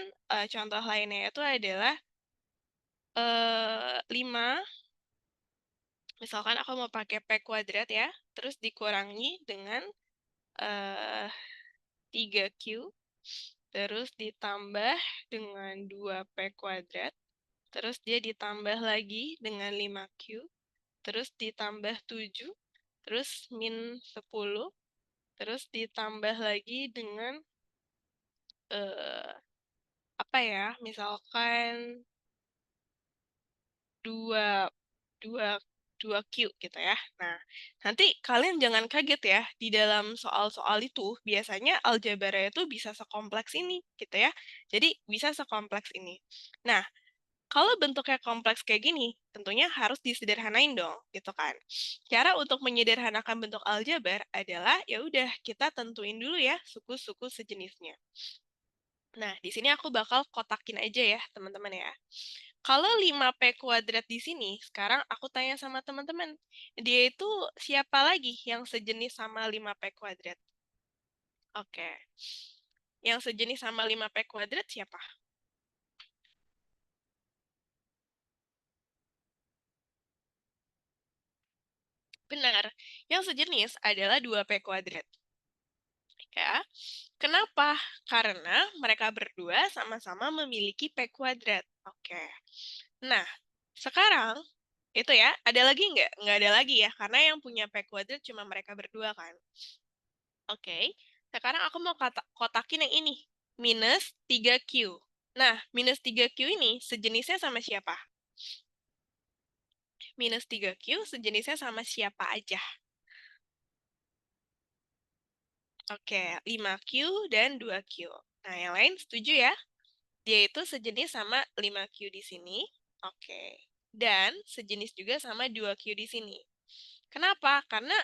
contoh lainnya itu adalah 5, misalkan aku mau pakai P kuadrat ya, terus dikurangi dengan eh, 3Q, terus ditambah dengan 2P kuadrat, terus dia ditambah lagi dengan 5Q, terus ditambah 7, terus min 10, terus ditambah lagi dengan eh, apa ya, misalkan dua dua dua Q gitu ya. Nah, nanti kalian jangan kaget ya, di dalam soal-soal itu biasanya aljabar itu bisa sekompleks ini gitu ya. Jadi bisa sekompleks ini. Nah, kalau bentuknya kompleks kayak gini, tentunya harus disederhanain dong, gitu kan. Cara untuk menyederhanakan bentuk aljabar adalah ya udah kita tentuin dulu ya suku-suku sejenisnya. Nah, di sini aku bakal kotakin aja ya, teman-teman ya. Kalau 5P kuadrat di sini, sekarang aku tanya sama teman-teman, dia itu siapa lagi yang sejenis sama 5P kuadrat? Oke. Yang sejenis sama 5P kuadrat siapa? Benar. Yang sejenis adalah 2P kuadrat. Ya. Kenapa? Karena mereka berdua sama-sama memiliki P kuadrat. Oke. Nah, sekarang itu ya, ada lagi nggak? Nggak ada lagi ya, karena yang punya P kuadrat cuma mereka berdua kan. Oke, sekarang aku mau kotakin yang ini. Minus 3Q. Nah, minus 3Q ini sejenisnya sama siapa? Minus 3Q sejenisnya sama siapa aja? Oke, 5Q dan 2Q. Nah, yang lain setuju ya? Dia itu sejenis sama 5Q di sini. Oke. Dan sejenis juga sama 2Q di sini. Kenapa? Karena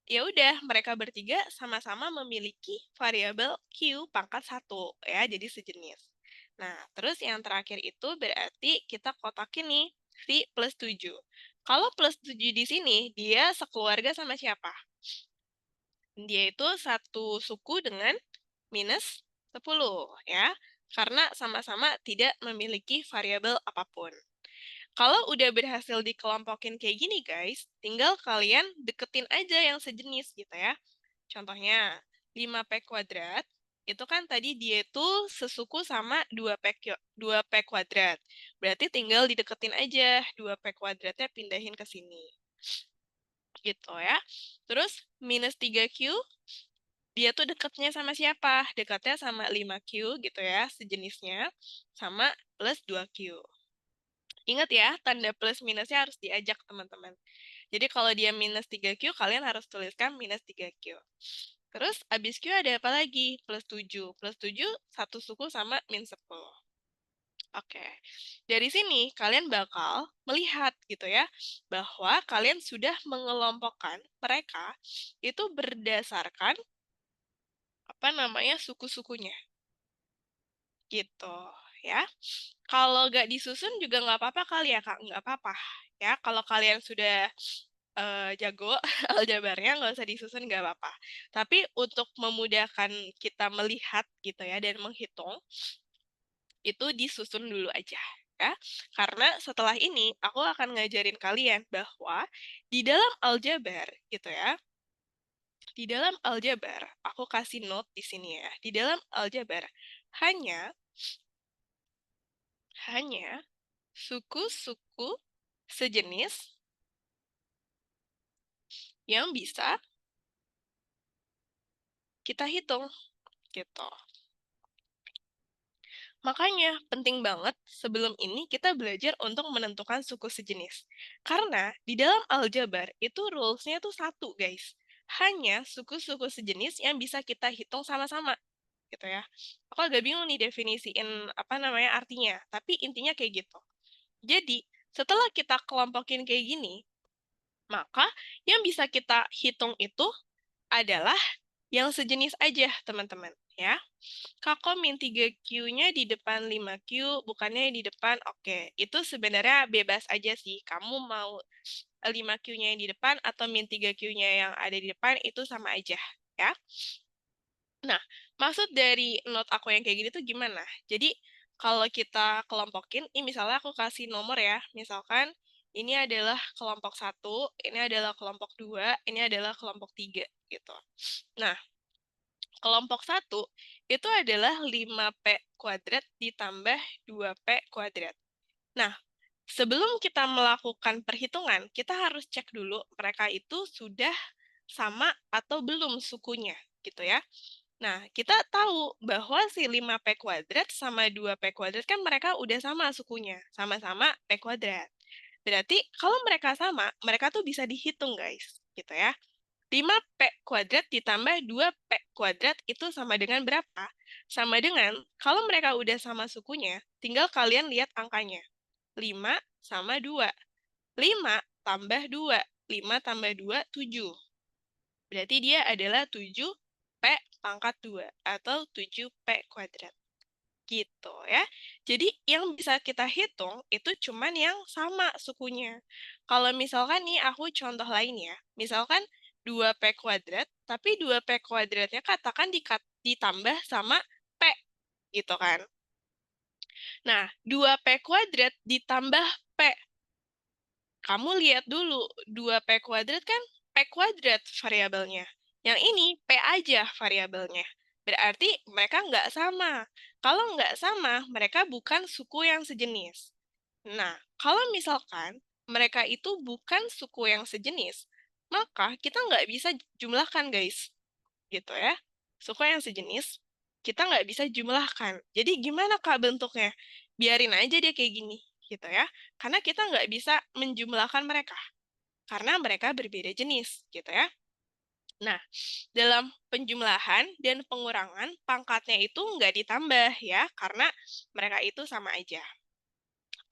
ya udah mereka bertiga sama-sama memiliki variabel Q pangkat 1 ya, jadi sejenis. Nah, terus yang terakhir itu berarti kita kotakin nih si plus 7. Kalau plus 7 di sini, dia sekeluarga sama siapa? Dia itu satu suku dengan minus 10 ya, karena sama-sama tidak memiliki variabel apapun. Kalau udah berhasil dikelompokin kayak gini guys, tinggal kalian deketin aja yang sejenis gitu ya. Contohnya, 5P kuadrat, itu kan tadi dia itu sesuku sama 2P kuadrat. Berarti tinggal dideketin aja 2P kuadratnya pindahin ke sini. Gitu ya. Terus minus 3Q, dia tuh deketnya sama siapa? Dekatnya sama 5Q gitu ya, sejenisnya. Sama plus 2Q. Ingat ya, tanda plus minusnya harus diajak teman-teman. Jadi kalau dia minus 3Q, kalian harus tuliskan minus 3Q. Terus abis Q ada apa lagi? Plus 7. Plus 7 satu suku sama min 10. Oke. Dari sini kalian bakal melihat gitu ya, bahwa kalian sudah mengelompokkan mereka itu berdasarkan apa namanya suku-sukunya. Gitu ya. Kalau nggak disusun juga nggak apa-apa kali ya Kak, nggak apa-apa. Ya, kalau kalian sudah jago aljabarnya, nggak usah disusun nggak apa-apa. Tapi untuk memudahkan kita melihat gitu ya dan menghitung, itu disusun dulu aja ya. Karena setelah ini aku akan ngajarin kalian bahwa di dalam aljabar gitu ya, di dalam aljabar aku kasih note di sini ya. Di dalam aljabar hanya hanya suku-suku sejenis yang bisa kita hitung gitu. Makanya penting banget sebelum ini kita belajar untuk menentukan suku sejenis. Karena di dalam aljabar itu rules-nya tuh satu, guys. Hanya suku-suku sejenis yang bisa kita hitung sama-sama, gitu ya. Aku agak bingung nih definisiin apa namanya artinya, tapi intinya kayak gitu. Jadi, setelah kita kelompokin kayak gini, maka yang bisa kita hitung itu adalah yang sejenis aja, teman-teman, ya. Kako min 3Q-nya di depan 5Q, bukannya di depan, oke. Itu sebenarnya bebas aja sih. Kamu mau 5Q-nya yang di depan atau min 3Q-nya yang ada di depan, itu sama aja, ya. Nah, maksud dari note aku yang kayak gini tuh gimana? Jadi, kalau kita kelompokin, ini misalnya aku kasih nomor ya. Misalkan, ini adalah kelompok 1, ini adalah kelompok 2, ini adalah kelompok 3, gitu. Nah, kelompok 1 itu adalah 5P kuadrat ditambah 2P kuadrat. Nah, sebelum kita melakukan perhitungan, kita harus cek dulu mereka itu sudah sama atau belum sukunya, gitu ya. Nah, kita tahu bahwa si 5P kuadrat sama 2P kuadrat kan mereka udah sama sukunya, sama-sama P kuadrat. Berarti kalau mereka sama, mereka tuh bisa dihitung, guys, gitu ya. 5P kuadrat ditambah 2P kuadrat itu sama dengan berapa? Sama dengan, kalau mereka udah sama sukunya, tinggal kalian lihat angkanya. 5 sama 2. 5 tambah 2. 5 tambah 2, 7. Berarti dia adalah 7P pangkat 2 atau 7P kuadrat. Gitu ya. Jadi yang bisa kita hitung itu cuman yang sama sukunya. Kalau misalkan nih aku contoh lain ya. Misalkan 2P kuadrat, tapi 2P kuadratnya katakan ditambah sama P gitu kan. Nah, 2P kuadrat ditambah P. Kamu lihat dulu, 2P kuadrat kan P kuadrat variabelnya. Yang ini P aja variabelnya. Berarti mereka nggak sama. Kalau nggak sama, mereka bukan suku yang sejenis. Nah, kalau misalkan mereka itu bukan suku yang sejenis, maka kita nggak bisa jumlahkan, guys. Gitu ya. Suku yang sejenis, kita nggak bisa jumlahkan. Jadi gimana, Kak, bentuknya? Biarin aja dia kayak gini. Gitu ya. Karena kita nggak bisa menjumlahkan mereka. Karena mereka berbeda jenis. Gitu ya. Nah, dalam penjumlahan dan pengurangan, pangkatnya itu nggak ditambah ya, karena mereka itu sama aja.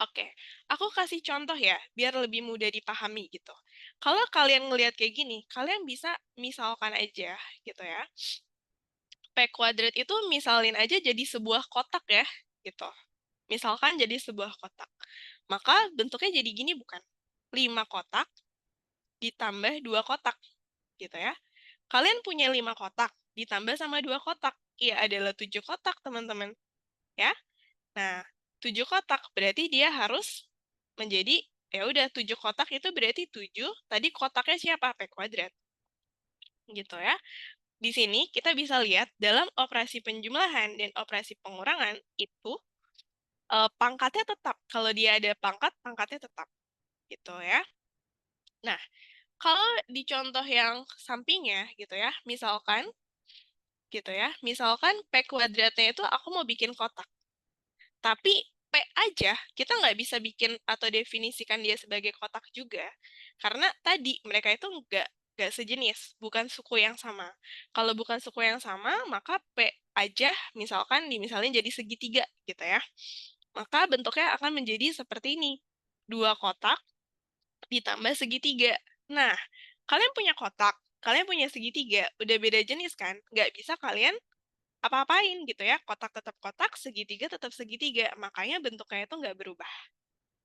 Oke, aku kasih contoh ya, biar lebih mudah dipahami gitu. Kalau kalian ngelihat kayak gini, kalian bisa misalkan aja gitu ya. P kuadrat itu misalin aja jadi sebuah kotak ya, gitu. Misalkan jadi sebuah kotak. Maka bentuknya jadi gini bukan? 5 kotak ditambah 2 kotak, gitu ya. Kalian punya 5 kotak, ditambah sama 2 kotak. Iya, adalah 7 kotak, teman-teman. Ya. Nah, 7 kotak berarti dia harus menjadi, ya udah 7 kotak itu berarti 7, tadi kotaknya siapa? P kuadrat. Gitu ya. Di sini kita bisa lihat dalam operasi penjumlahan dan operasi pengurangan itu pangkatnya tetap. Kalau dia ada pangkat, pangkatnya tetap. Gitu ya. Nah, kalau di contoh yang sampingnya gitu ya, misalkan gitu ya. Misalkan P kuadratnya itu aku mau bikin kotak. Tapi P aja kita nggak bisa bikin atau definisikan dia sebagai kotak juga. Karena tadi mereka itu nggak sejenis, bukan suku yang sama. Kalau bukan suku yang sama, maka P aja misalkan dimisalin jadi segitiga gitu ya. Maka bentuknya akan menjadi seperti ini. 2 kotak ditambah segitiga. Nah, kalian punya kotak, kalian punya segitiga, udah beda jenis kan? Nggak bisa kalian apa-apain gitu ya. Kotak tetap kotak, segitiga tetap segitiga. Makanya bentuknya itu nggak berubah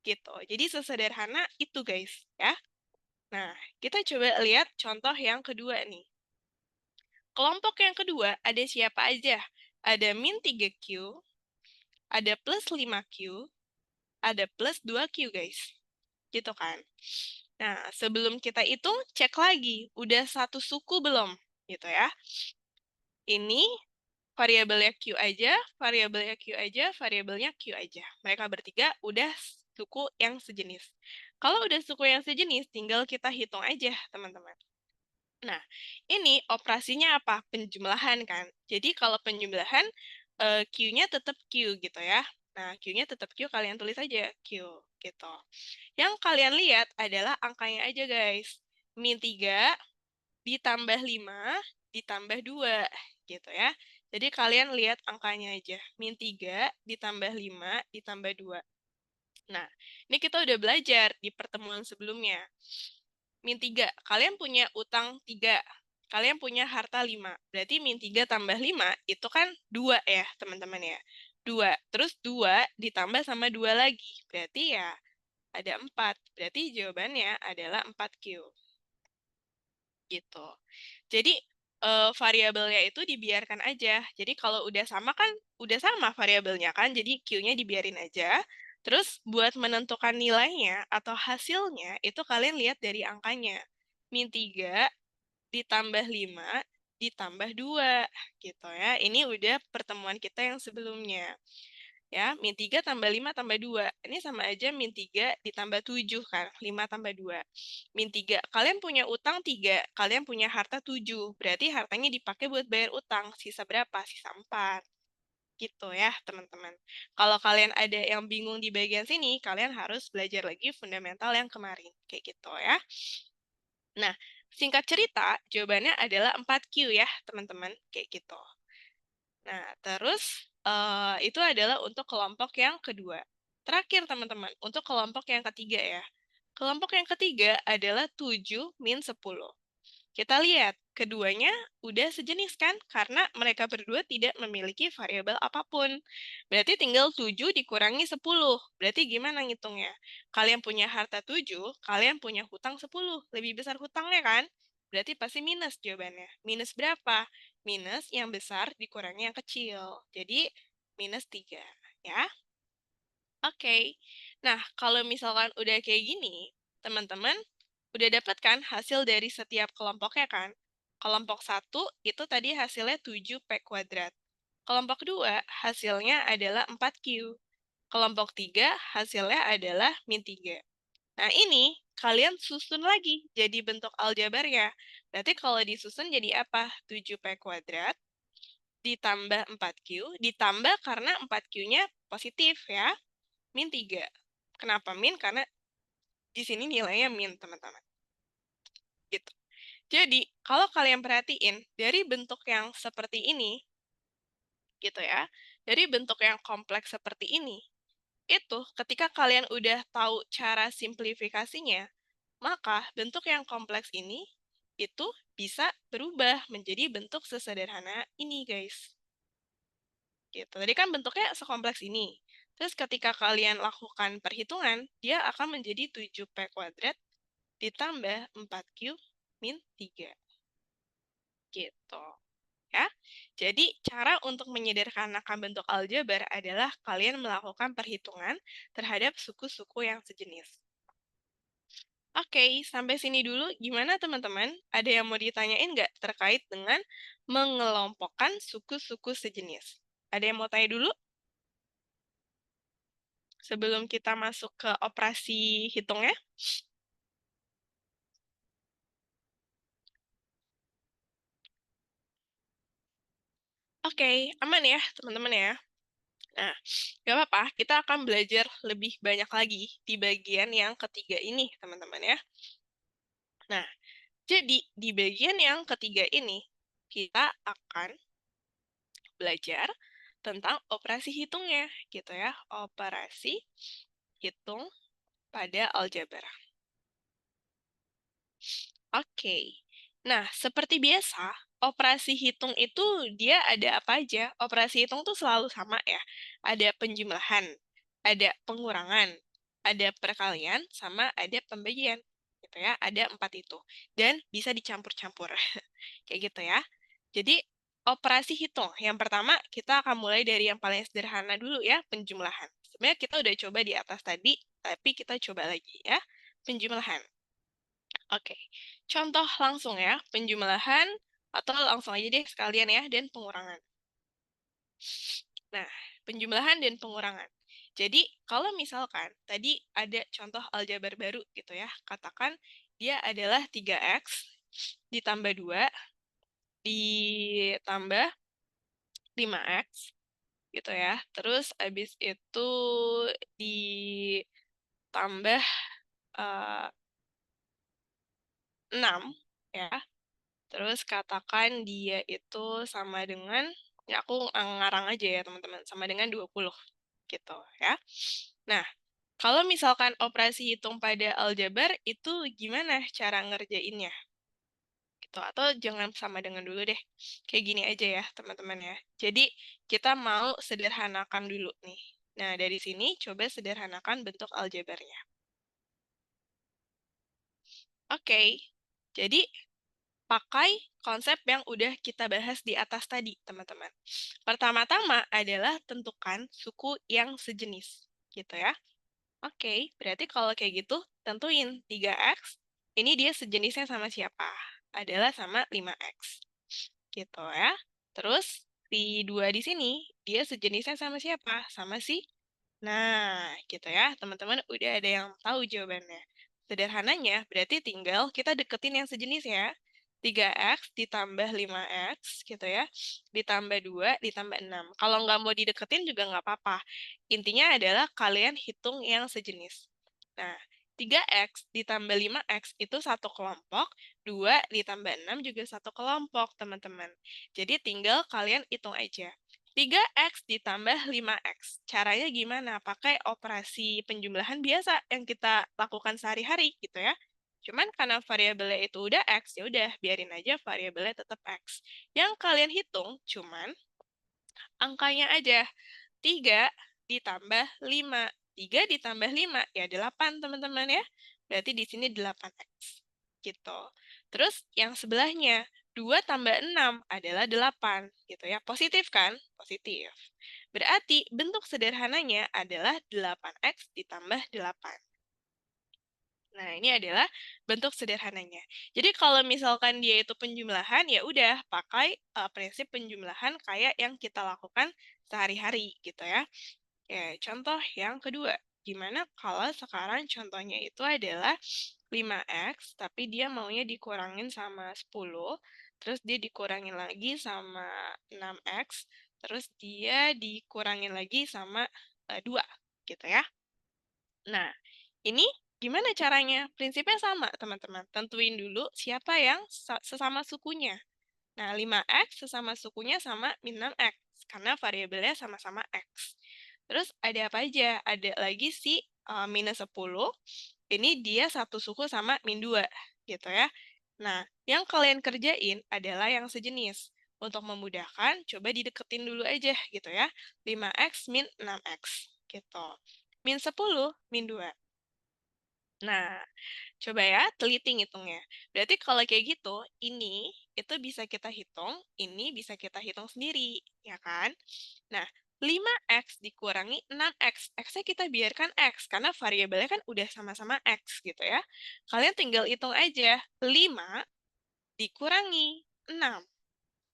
gitu. Jadi sesederhana itu guys ya. Nah, kita coba lihat contoh yang kedua nih. Kelompok yang kedua ada siapa aja? Ada min 3Q, ada plus 5Q, ada plus 2Q, guys. Gitu kan? Nah, sebelum kita hitung, cek lagi. Udah satu suku belum? Gitu ya. Ini variabelnya Q aja, variabelnya Q aja, variabelnya Q aja. Mereka bertiga udah suku yang sejenis. Kalau udah suku yang sejenis, tinggal kita hitung aja, teman-teman. Nah, ini operasinya apa? Penjumlahan kan. Jadi kalau penjumlahan, Q-nya tetap Q gitu ya. Nah, Q-nya tetap Q, kalian tulis aja Q gitu. Yang kalian lihat adalah angkanya aja, guys. Min 3 ditambah 5 ditambah 2 gitu ya. Jadi kalian lihat angkanya aja. Min 3 ditambah 5 ditambah 2. Nah, ini kita udah belajar di pertemuan sebelumnya. Min 3, kalian punya utang 3. Kalian punya harta 5. Berarti min 3 tambah 5 itu kan 2 ya, teman-teman ya. 2. Terus 2 ditambah sama 2 lagi. Berarti ya ada 4. Berarti jawabannya adalah 4Q. Gitu. Jadi variabelnya itu dibiarkan aja. Jadi kalau udah sama kan, udah sama variabelnya kan, jadi Q-nya dibiarin aja. Terus buat menentukan nilainya atau hasilnya, itu kalian lihat dari angkanya. Min 3 ditambah 5 ditambah 2 gitu ya. Ini udah pertemuan kita yang sebelumnya. Ya, min 3 tambah 5 tambah 2. Ini sama aja min 3 ditambah 7 kan, 5 tambah 2. Min 3, kalian punya utang 3, kalian punya harta 7. Berarti hartanya dipakai buat bayar utang. Sisa berapa? Sisa 4. Gitu ya, teman-teman. Kalau kalian ada yang bingung di bagian sini, kalian harus belajar lagi fundamental yang kemarin. Kayak gitu ya. Nah, singkat cerita, jawabannya adalah 4Q ya, teman-teman. Kayak gitu. Nah, terus itu adalah untuk kelompok yang kedua. Terakhir, teman-teman, untuk kelompok yang ketiga ya. Kelompok yang ketiga adalah 7 min 10. Kita lihat, keduanya udah sejenis kan? Karena mereka berdua tidak memiliki variabel apapun. Berarti tinggal 7 dikurangi 10. Berarti gimana ngitungnya? Kalian punya harta 7, kalian punya hutang 10. Lebih besar hutangnya kan? Berarti pasti minus jawabannya. Minus berapa? Minus yang besar dikurangi yang kecil. Jadi minus 3. Ya, oke. Nah, kalau misalkan udah kayak gini, teman-teman udah dapat kan hasil dari setiap kelompoknya kan? Kelompok 1 itu tadi hasilnya 7P kuadrat. Kelompok 2 hasilnya adalah 4Q. Kelompok 3 hasilnya adalah min 3. Nah, ini kalian susun lagi jadi bentuk aljabar ya. Berarti kalau disusun jadi apa? 7P kuadrat ditambah 4Q, ditambah karena 4Q-nya positif ya, min 3. Kenapa min? Karena di sini nilainya min, teman-teman. Gitu. Jadi, kalau kalian perhatiin, dari bentuk yang seperti ini, gitu ya, dari bentuk yang kompleks seperti ini, itu ketika kalian udah tahu cara simplifikasinya, maka bentuk yang kompleks ini itu bisa berubah menjadi bentuk sesederhana ini, guys. Gitu. Tadi kan bentuknya sekompleks ini. Terus ketika kalian lakukan perhitungan, dia akan menjadi 7P kuadrat ditambah 4Q min 3. Gitu. Ya. Jadi, cara untuk menyederhanakan bentuk aljabar adalah kalian melakukan perhitungan terhadap suku-suku yang sejenis. Oke, sampai sini dulu. Gimana teman-teman? Ada yang mau ditanyain nggak terkait dengan mengelompokkan suku-suku sejenis? Ada yang mau tanya dulu? Sebelum kita masuk ke operasi hitungnya? Oke, aman ya teman-teman ya. Nah, gak apa-apa, kita akan belajar lebih banyak lagi di bagian yang ketiga ini, teman-teman ya. Nah, jadi di bagian yang ketiga ini, kita akan belajar tentang operasi hitungnya, gitu ya. Operasi hitung pada aljabar. Oke. Nah, seperti biasa, operasi hitung itu dia ada apa aja? Operasi hitung tuh selalu sama ya. Ada penjumlahan, ada pengurangan, ada perkalian, sama ada pembagian. gitu ya. Ada 4 itu. Dan bisa dicampur-campur. Kayak gitu ya. Jadi, operasi hitung. Yang pertama, kita akan mulai dari yang paling sederhana dulu ya, penjumlahan. Sebenarnya kita udah coba di atas tadi, tapi kita coba lagi ya, penjumlahan. Oke, contoh langsung ya, penjumlahan, atau langsung aja deh sekalian ya, dan pengurangan. Nah, penjumlahan dan pengurangan. Jadi, kalau misalkan tadi ada contoh aljabar baru gitu ya, katakan dia adalah 3x ditambah 2 ditambah 5x gitu ya. Terus habis itu ditambah 6 ya. Terus katakan dia itu sama dengan, ya aku ngarang aja ya teman-teman, sama dengan 20 gitu ya. Nah, kalau misalkan operasi hitung pada aljabar, itu gimana cara ngerjainnya? Gitu. Atau jangan sama dengan dulu deh. Kayak gini aja ya, teman-teman ya. Jadi, kita mau sederhanakan dulu nih. Nah, dari sini coba sederhanakan bentuk aljabarnya. Oke. Jadi, pakai konsep yang udah kita bahas di atas tadi, teman-teman. Pertama-tama adalah tentukan suku yang sejenis, gitu ya. Oke, berarti kalau kayak gitu, tentuin 3x, ini dia sejenisnya sama siapa? Adalah sama 5x. Gitu ya. Terus, si 2 di sini, dia sejenisnya sama siapa? Sama si. Nah, gitu ya. Teman-teman udah ada yang tahu jawabannya. Sederhananya, berarti tinggal kita deketin yang sejenis ya. 3x ditambah 5x gitu ya. Ditambah 2 ditambah 6. Kalau nggak mau dideketin juga nggak apa-apa. Intinya adalah kalian hitung yang sejenis. Nah, 3x ditambah 5x itu satu kelompok, 2 ditambah 6 juga satu kelompok, teman-teman. Jadi tinggal kalian hitung aja. 3x ditambah 5x. Caranya gimana? Pakai operasi penjumlahan biasa yang kita lakukan sehari-hari gitu ya. Cuman karena variabelnya itu udah x, ya udah biarin aja variabelnya tetap x. Yang kalian hitung cuman angkanya aja. 3 ditambah 5. 3 ditambah 5 ya 8, teman-teman ya. Berarti di sini 8x. Gitu. Terus yang sebelahnya, 2 tambah 6 adalah 8. Gitu ya. Positif kan? Positif. Berarti bentuk sederhananya adalah 8x ditambah 8. Nah, ini adalah bentuk sederhananya. Jadi kalau misalkan dia itu penjumlahan, ya udah pakai prinsip penjumlahan kayak yang kita lakukan sehari-hari gitu ya. Oke, contoh yang kedua. Gimana kalau sekarang contohnya itu adalah 5x, tapi dia maunya dikurangin sama 10, terus dia dikurangin lagi sama 6x, terus dia dikurangin lagi sama 2, gitu ya. Nah, ini gimana caranya? Prinsipnya sama, teman-teman. Tentuin dulu siapa yang sesama sukunya. Nah, 5x sesama sukunya sama min 6x, karena variabelnya sama-sama x. Terus ada apa aja? Ada lagi si minus 10, ini dia satu suku sama min 2, gitu ya. Nah, yang kalian kerjain adalah yang sejenis. Untuk memudahkan, coba dideketin dulu aja gitu ya. 5x min 6x, gitu. Min 10, min 2. Nah, coba ya, teliti ngitungnya. Berarti kalau kayak gitu, ini itu bisa kita hitung, ini bisa kita hitung sendiri, ya kan? Nah, 5x dikurangi 6x. X-nya kita biarkan x, karena variabelnya kan udah sama-sama x gitu ya. Kalian tinggal hitung aja, 5 dikurangi 6.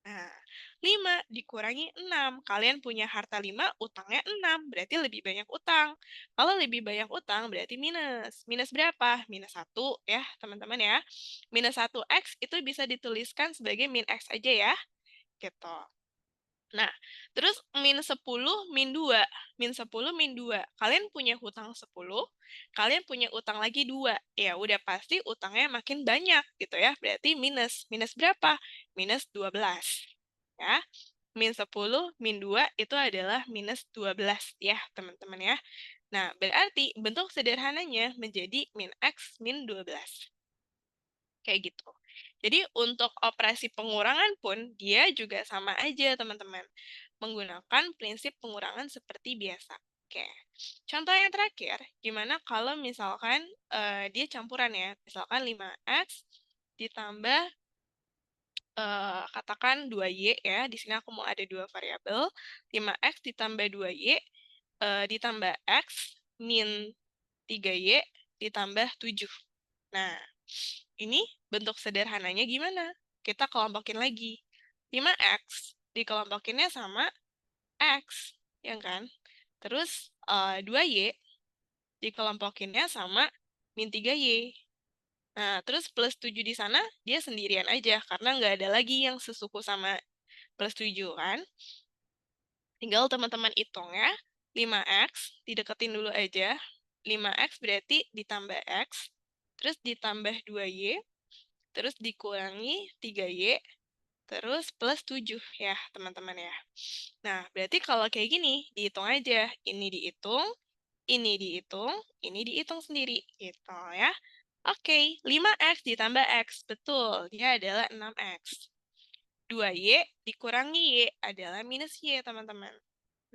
Nah, 5 dikurangi 6. Kalian punya harta 5, utangnya 6. Berarti lebih banyak utang. Kalau lebih banyak utang, berarti minus. Minus berapa? Minus 1 ya, teman-teman ya. Minus 1x itu bisa dituliskan sebagai min x aja ya. Gitu. Nah, terus min 10, min 2. Min 10, min 2. Kalian punya hutang 10, kalian punya utang lagi 2. Ya udah pasti utangnya makin banyak gitu ya. Berarti minus. Minus berapa? Minus 12. Ya. Min 10, min 2 itu adalah minus 12 ya, teman-teman ya. Nah, berarti bentuk sederhananya menjadi min x min 12. Kayak gitu. Jadi untuk operasi pengurangan pun dia juga sama aja teman-teman. Menggunakan prinsip pengurangan seperti biasa. Oke, contoh yang terakhir, gimana kalau misalkan dia campuran ya, misalkan 5x ditambah katakan 2y ya, di sini aku mau ada dua variabel, 5x ditambah 2y ditambah x min 3y ditambah 7. Nah, ini bentuk sederhananya gimana? Kita kelompokin lagi. 5x dikelompokinnya sama x, ya kan? Terus 2y dikelompokinnya sama min 3y. Nah, terus plus 7 di sana, dia sendirian aja, karena nggak ada lagi yang sesuku sama plus 7 kan. Tinggal teman-teman hitung ya. 5x, dideketin dulu aja. 5x berarti ditambah x, terus ditambah 2y, terus dikurangi 3y, terus plus 7 ya teman-teman ya. Nah, berarti kalau kayak gini, dihitung aja. Ini dihitung, ini dihitung, ini dihitung sendiri. Gitu ya. Oke, 5x ditambah x. Betul, dia adalah 6x. 2y dikurangi y adalah minus y, teman-teman.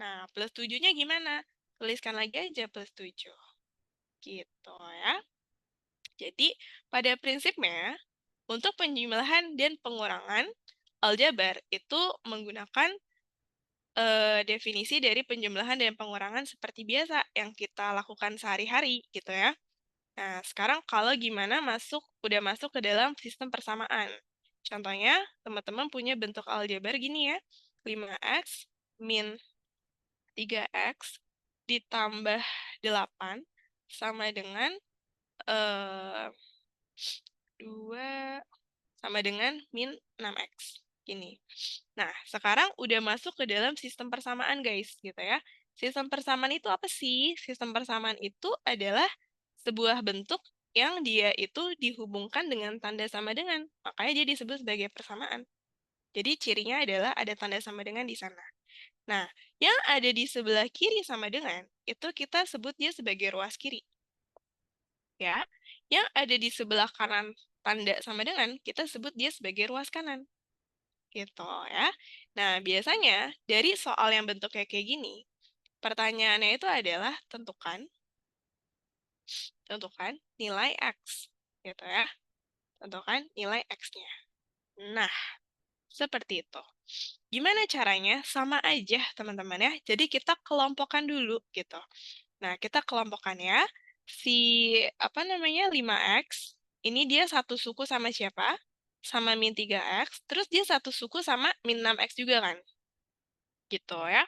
Nah, plus 7-nya gimana? Tuliskan lagi aja plus 7. Gitu ya. Jadi, pada prinsipnya, untuk penjumlahan dan pengurangan, aljabar itu menggunakan definisi dari penjumlahan dan pengurangan seperti biasa yang kita lakukan sehari-hari gitu ya. Nah, sekarang kalau gimana udah masuk ke dalam sistem persamaan. Contohnya, teman-teman punya bentuk aljabar gini ya. 5x min 3x ditambah 8 sama dengan 2 sama dengan min 6x. Gini. Nah, sekarang udah masuk ke dalam sistem persamaan, guys, gitu ya. Sistem persamaan itu apa sih? Sistem persamaan itu adalah sebuah bentuk yang dia itu dihubungkan dengan tanda sama dengan. Makanya dia disebut sebagai persamaan. Jadi cirinya adalah ada tanda sama dengan di sana. Nah, yang ada di sebelah kiri sama dengan, itu kita sebut dia sebagai ruas kiri. Ya, yang ada di sebelah kanan tanda sama dengan, kita sebut dia sebagai ruas kanan. Gitu ya. Nah, biasanya dari soal yang bentuknya kayak gini, pertanyaannya itu adalah tentukan nilai X. Gitu ya. Tentukan nilai X-nya. Nah, seperti itu. Gimana caranya? Sama aja, teman-teman ya. Jadi kita kelompokkan dulu gitu. Nah, kita kelompokkan ya. Si apa namanya 5x, ini dia satu suku sama siapa? Sama min 3x, terus dia satu suku sama min 6x juga kan? Gitu ya.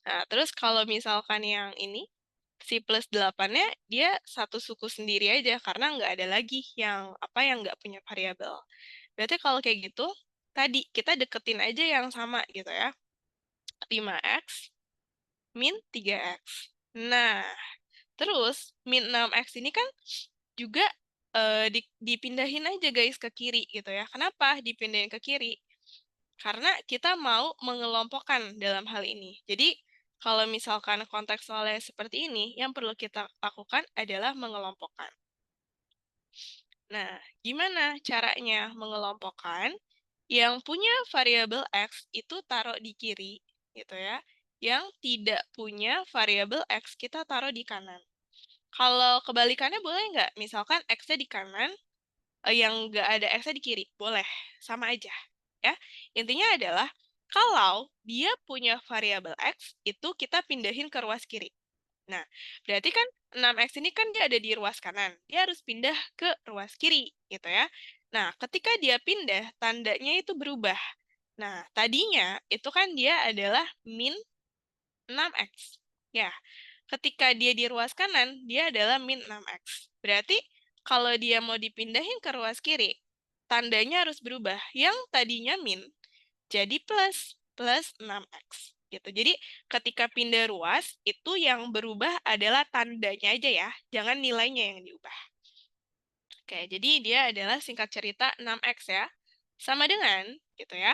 Nah, terus kalau misalkan yang ini, si plus 8-nya, dia satu suku sendiri aja, karena nggak ada lagi yang nggak punya variabel. Berarti kalau kayak gitu, tadi kita deketin aja yang sama gitu ya. 5x min 3x. Nah, terus min 6x ini kan juga dipindahin aja guys ke kiri gitu ya. Kenapa dipindahin ke kiri? Karena kita mau mengelompokkan dalam hal ini. Jadi, kalau misalkan konteks soalnya seperti ini, yang perlu kita lakukan adalah mengelompokkan. Nah, gimana caranya mengelompokkan? Yang punya variabel x itu taruh di kiri, gitu ya. Yang tidak punya variabel x kita taruh di kanan. Kalau kebalikannya boleh nggak? Misalkan x-nya di kanan, yang nggak ada x-nya di kiri. Boleh, sama aja. Ya, intinya adalah kalau dia punya variabel x, itu kita pindahin ke ruas kiri. Nah, berarti kan 6x ini kan dia ada di ruas kanan. Dia harus pindah ke ruas kiri, gitu ya. Nah, ketika dia pindah, tandanya itu berubah. Nah, tadinya itu kan dia adalah min 6x. Ya, ketika dia di ruas kanan, dia adalah min 6x. Berarti kalau dia mau dipindahin ke ruas kiri, tandanya harus berubah. Yang tadinya min jadi plus 6x. Gitu. Jadi ketika pindah ruas, itu yang berubah adalah tandanya aja ya, jangan nilainya yang diubah. Oke, jadi dia adalah singkat cerita 6x ya. Sama dengan, gitu ya.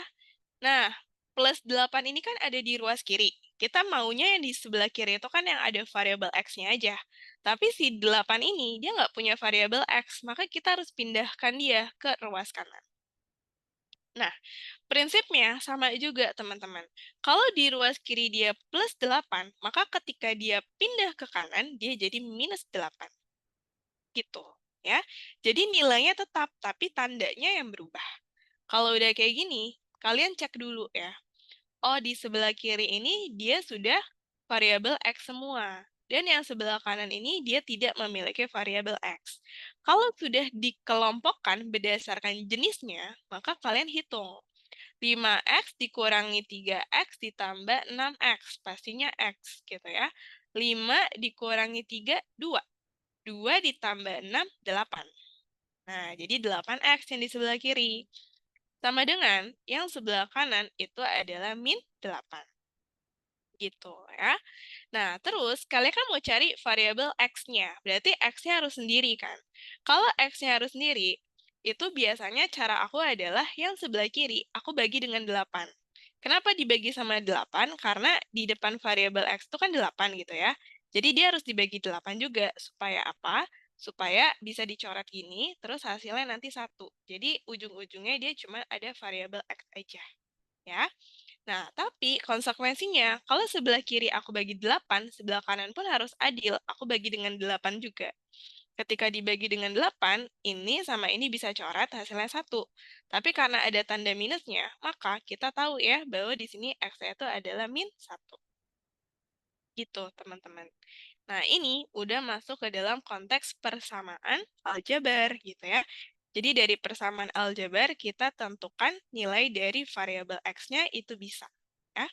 Nah, plus 8 ini kan ada di ruas kiri. Kita maunya yang di sebelah kiri itu kan yang ada variabel x-nya aja. Tapi si 8 ini, dia nggak punya variabel x, maka kita harus pindahkan dia ke ruas kanan. Nah, prinsipnya sama juga, teman-teman. Kalau di ruas kiri dia plus 8, maka ketika dia pindah ke kanan, dia jadi minus 8. Gitu, ya. Jadi nilainya tetap, tapi tandanya yang berubah. Kalau udah kayak gini, kalian cek dulu ya. Oh, di sebelah kiri ini dia sudah variabel X semua. Dan yang sebelah kanan ini dia tidak memiliki variabel X. Kalau sudah dikelompokkan berdasarkan jenisnya, maka kalian hitung. 5X dikurangi 3X ditambah 6X. Pastinya X gitu ya. 5 dikurangi 3, 2. 2 ditambah 6, 8. Nah, jadi 8X yang di sebelah kiri. Sama dengan yang sebelah kanan itu adalah min 8. Gitu ya. Nah, terus kalian kan mau cari variabel X-nya. Berarti X-nya harus sendiri kan. Kalau X-nya harus sendiri, itu biasanya cara aku adalah yang sebelah kiri, aku bagi dengan 8. Kenapa dibagi sama 8? Karena di depan variabel X itu kan 8 gitu ya. Jadi dia harus dibagi 8 juga. Supaya apa? Supaya bisa dicoret gini, terus hasilnya nanti 1. Jadi ujung-ujungnya dia cuma ada variabel X aja. Ya. Nah, tapi konsekuensinya, kalau sebelah kiri aku bagi 8, sebelah kanan pun harus adil. Aku bagi dengan 8 juga. Ketika dibagi dengan 8, ini sama ini bisa coret hasilnya 1. Tapi karena ada tanda minusnya, maka kita tahu ya bahwa di sini X-nya itu adalah min 1. Gitu, teman-teman. Nah, ini udah masuk ke dalam konteks persamaan aljabar gitu ya. Jadi dari persamaan aljabar kita tentukan nilai dari variabel X-nya itu bisa. Ya.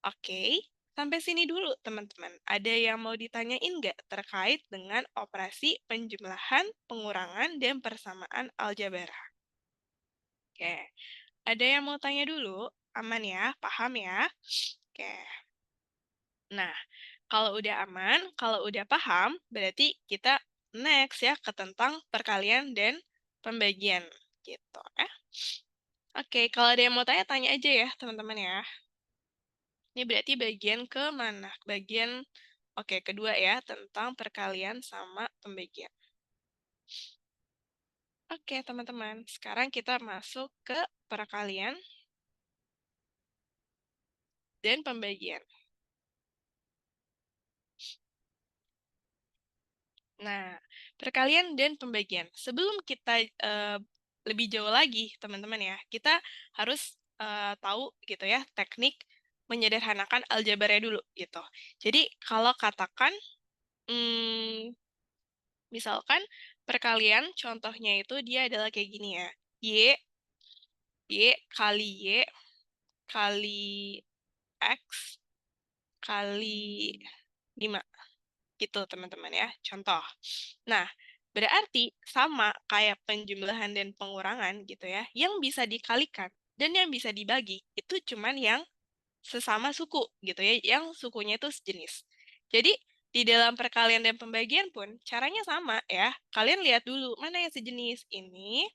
Oke, sampai sini dulu teman-teman. Ada yang mau ditanyain nggak terkait dengan operasi penjumlahan, pengurangan, dan persamaan aljabar? Oke, ada yang mau tanya dulu? Aman ya? Paham ya? Oke. Nah, kalau udah aman, kalau udah paham, berarti kita next ya ke tentang perkalian dan pembagian gitu ya. Oke, kalau ada yang mau tanya, tanya aja ya teman-teman ya. Ini berarti bagian ke mana? Bagian, oke, kedua ya, tentang perkalian sama pembagian. Oke, teman-teman. Sekarang kita masuk ke perkalian dan pembagian. Nah, perkalian dan pembagian. Sebelum kita lebih jauh lagi, teman-teman ya, kita harus tahu gitu ya, teknik menyederhanakan aljabarnya dulu gitu. Jadi, kalau katakan, misalkan perkalian contohnya itu dia adalah kayak gini ya. Y kali Y kali X kali 5. Gitu, teman-teman ya. Contoh. Nah, berarti sama kayak penjumlahan dan pengurangan gitu ya. Yang bisa dikalikan dan yang bisa dibagi itu cuman yang sesama suku gitu ya, yang sukunya itu sejenis. Jadi, di dalam perkalian dan pembagian pun caranya sama ya. Kalian lihat dulu mana yang sejenis, ini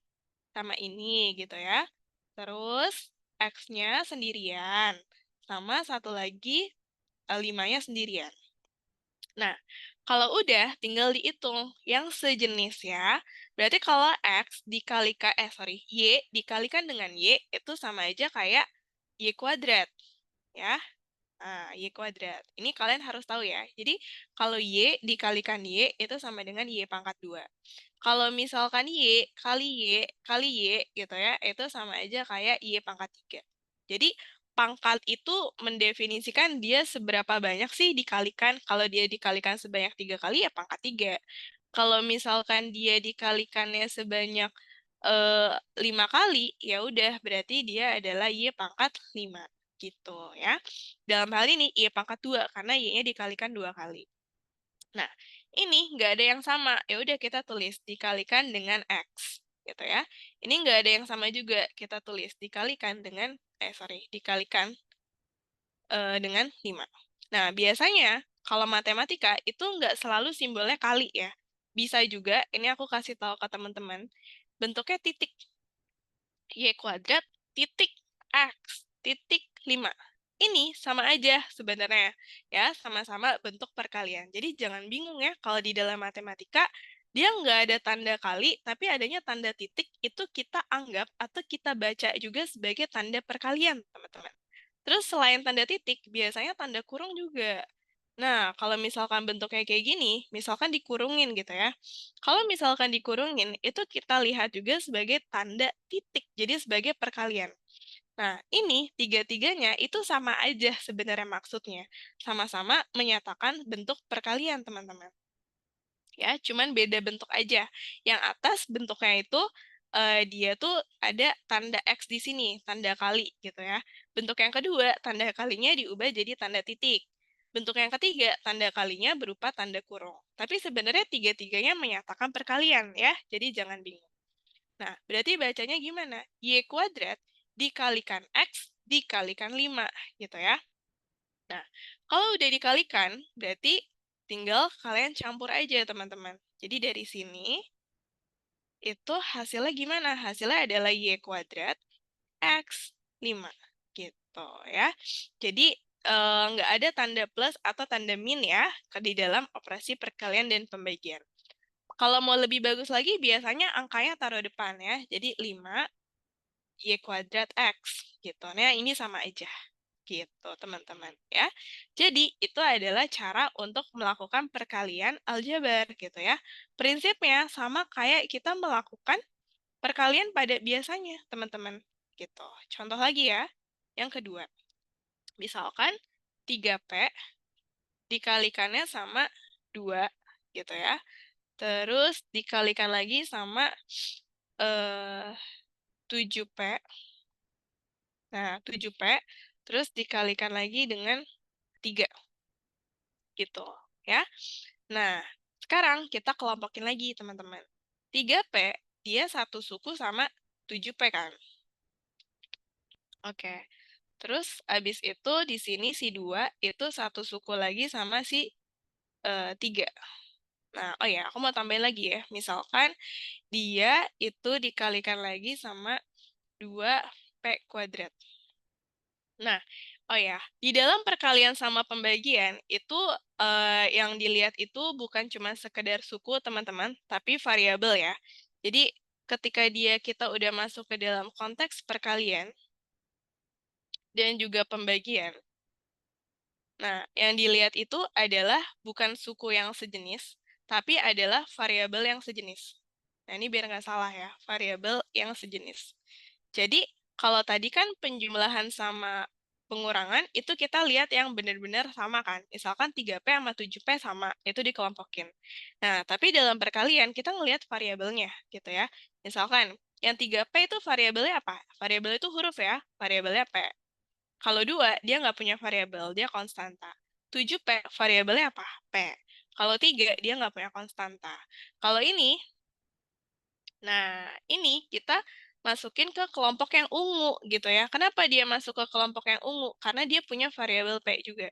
sama ini gitu ya. Terus X-nya sendirian, sama satu lagi 5-nya sendirian. Nah, kalau udah tinggal dihitung yang sejenis ya. Berarti kalau X dikalikan, Y dikalikan dengan Y itu sama aja kayak Y kuadrat. Ya, nah, Y kuadrat. Ini kalian harus tahu ya. Jadi, kalau Y dikalikan Y itu sama dengan Y pangkat 2. Kalau misalkan Y kali Y kali Y gitu ya, itu sama aja kayak Y pangkat 3. Jadi, pangkat itu mendefinisikan dia seberapa banyak sih dikalikan. Kalau dia dikalikan sebanyak 3 kali, ya pangkat 3. Kalau misalkan dia dikalikannya sebanyak 5 kali, ya udah berarti dia adalah Y pangkat 5 gitu ya. Dalam hal ini Y pangkat 2 karena Y-nya dikalikan 2 kali. Nah, ini nggak ada yang sama. Ya udah kita tulis dikalikan dengan X gitu ya. Ini nggak ada yang sama juga. Kita tulis dikalikan dengan dikalikan dengan 5. Nah, biasanya kalau matematika itu nggak selalu simbolnya kali ya. Bisa juga, ini aku kasih tahu ke teman-teman, bentuknya titik. Y kuadrat titik X titik 5. Ini sama aja sebenarnya ya, sama-sama bentuk perkalian. Jadi jangan bingung ya kalau di dalam matematika dia nggak ada tanda kali, tapi adanya tanda titik, itu kita anggap atau kita baca juga sebagai tanda perkalian, teman-teman. Terus selain tanda titik, biasanya tanda kurung juga. Nah, kalau misalkan bentuknya kayak gini, misalkan dikurungin gitu ya. Kalau misalkan dikurungin, itu kita lihat juga sebagai tanda titik, jadi sebagai perkalian. Nah, ini tiga-tiganya itu sama aja sebenarnya maksudnya. Sama-sama menyatakan bentuk perkalian, teman-teman. Ya, cuman beda bentuk aja. Yang atas bentuknya itu dia tuh ada tanda X di sini, tanda kali gitu ya. Bentuk yang kedua, tanda kalinya diubah jadi tanda titik. Bentuk yang ketiga, tanda kalinya berupa tanda kurung. Tapi sebenarnya tiga-tiganya menyatakan perkalian ya, jadi jangan bingung. Nah, berarti bacanya gimana? Y kuadrat dikalikan X dikalikan 5 gitu ya. Nah, kalau udah dikalikan, berarti tinggal kalian campur aja, teman-teman. Jadi dari sini, itu hasilnya gimana? Hasilnya adalah Y kuadrat X 5. Gitu ya. Jadi, nggak ada tanda plus atau tanda min ya di dalam operasi perkalian dan pembagian. Kalau mau lebih bagus lagi, biasanya angkanya taruh depan ya. Jadi 5 Y kuadrat X. Gitu. Nah, ini sama aja gitu, teman-teman ya. Jadi, itu adalah cara untuk melakukan perkalian aljabar gitu ya. Prinsipnya sama kayak kita melakukan perkalian pada biasanya, teman-teman. Gitu. Contoh lagi ya. Yang kedua, misalkan 3P dikalikannya sama 2 gitu ya. Terus dikalikan lagi sama 7P. Nah, 7P terus dikalikan lagi dengan 3 gitu ya. Nah, sekarang kita kelompokin lagi, teman-teman. 3P, dia satu suku sama 7P kan? Oke. Terus, abis itu di sini si 2 itu satu suku lagi sama si 3. Nah, oh ya, aku mau tambahin lagi ya. Misalkan dia itu dikalikan lagi sama 2P kuadrat. Nah, oh ya, di dalam perkalian sama pembagian itu yang dilihat itu bukan cuma sekedar suku teman-teman, tapi variabel ya. Jadi ketika kita udah masuk ke dalam konteks perkalian dan juga pembagian, nah yang dilihat itu adalah bukan suku yang sejenis, tapi adalah variabel yang sejenis. Nah ini biar nggak salah ya, variabel yang sejenis. Jadi, kalau tadi kan penjumlahan sama pengurangan, itu kita lihat yang benar-benar sama kan. Misalkan 3P sama 7P sama, itu dikelompokin. Nah, tapi dalam perkalian, kita ngelihat variabelnya, gitu ya. Misalkan, yang 3P itu variabelnya apa? Variabel itu huruf ya, variabelnya P. Kalau 2, dia nggak punya variabel, dia konstanta. 7P, variabelnya apa? P. Kalau 3, dia nggak punya konstanta. Kalau ini, nah, ini kita masukin ke kelompok yang ungu gitu ya. Kenapa dia masuk ke kelompok yang ungu? Karena dia punya variabel P juga.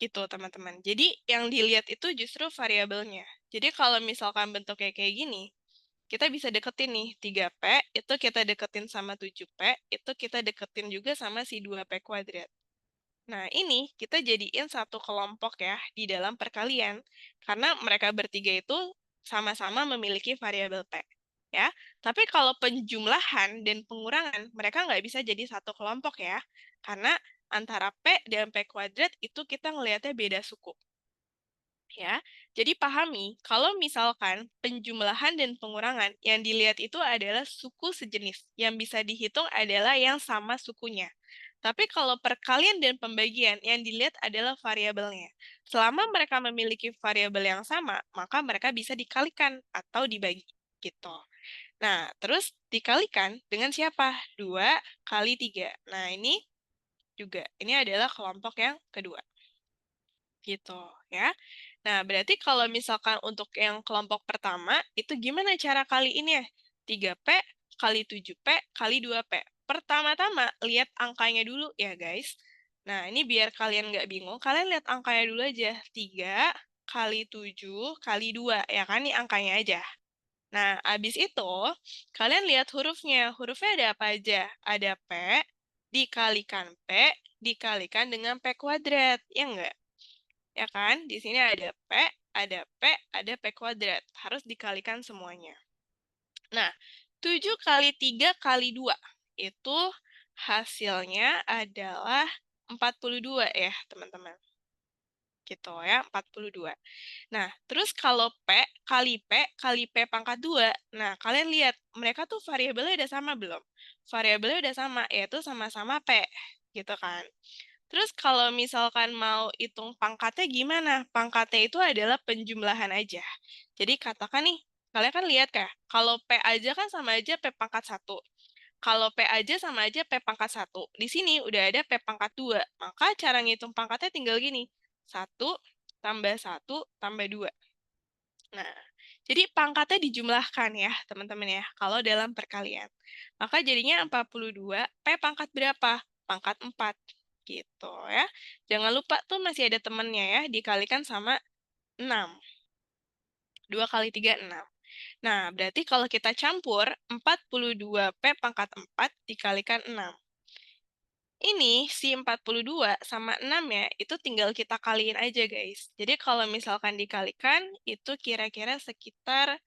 Gitu, teman-teman. Jadi, yang dilihat itu justru variabelnya. Jadi, kalau misalkan bentuknya kayak gini, kita bisa deketin nih 3P, itu kita deketin sama 7P, itu kita deketin juga sama si 2P kuadrat. Nah, ini kita jadiin satu kelompok ya di dalam perkalian. Karena mereka bertiga itu sama-sama memiliki variabel P. Ya, tapi kalau penjumlahan dan pengurangan, mereka nggak bisa jadi satu kelompok ya. Karena antara P dan P kuadrat itu kita ngelihatnya beda suku. Ya, jadi pahami kalau misalkan penjumlahan dan pengurangan yang dilihat itu adalah suku sejenis, yang bisa dihitung adalah yang sama sukunya. Tapi kalau perkalian dan pembagian yang dilihat adalah variabelnya. Selama mereka memiliki variabel yang sama, maka mereka bisa dikalikan atau dibagi gitu. Nah, terus dikalikan dengan siapa? 2 kali 3. Nah, ini juga. Ini adalah kelompok yang kedua. Gitu ya. Nah, berarti kalau misalkan untuk yang kelompok pertama, itu gimana cara kaliinnya? 3P kali 7P kali 2P. Pertama-tama, lihat angkanya dulu ya, guys. Nah, ini biar kalian nggak bingung, kalian lihat angkanya dulu aja. 3 kali 7 kali 2, ya kan? Ini angkanya aja. Nah, abis itu, kalian lihat hurufnya. Hurufnya ada apa aja? Ada P, dikalikan P, dikalikan dengan P kuadrat. Ya nggak? Ya kan? Di sini ada P ada P kuadrat. Harus dikalikan semuanya. Nah, 7 kali 3 kali 2 itu hasilnya adalah 42 ya, teman-teman. Gitu ya, 42. Nah, terus kalau P kali P pangkat 2, nah kalian lihat, mereka tuh variabelnya udah sama belum? Variabelnya udah sama, yaitu sama-sama P, gitu kan. Terus kalau misalkan mau hitung pangkatnya gimana? Pangkatnya itu adalah penjumlahan aja. Jadi katakan nih, kalian kan lihat kah, kalau P aja kan sama aja P pangkat 1. Kalau P aja sama aja P pangkat 1. Di sini udah ada P pangkat 2. Maka cara ngitung pangkatnya tinggal gini. 1 tambah 1 tambah 2. Nah, jadi pangkatnya dijumlahkan ya, teman-teman ya, kalau dalam perkalian. Maka jadinya 42, P pangkat berapa? Pangkat 4. Gitu ya. Jangan lupa tuh masih ada temennya ya, dikalikan sama 6. 2 kali 3, 6. Nah, berarti kalau kita campur, 42P pangkat 4 dikalikan 6. Ini si 42 sama 6 ya, itu tinggal kita kaliin aja guys. Jadi kalau misalkan dikalikan, itu kira-kira sekitar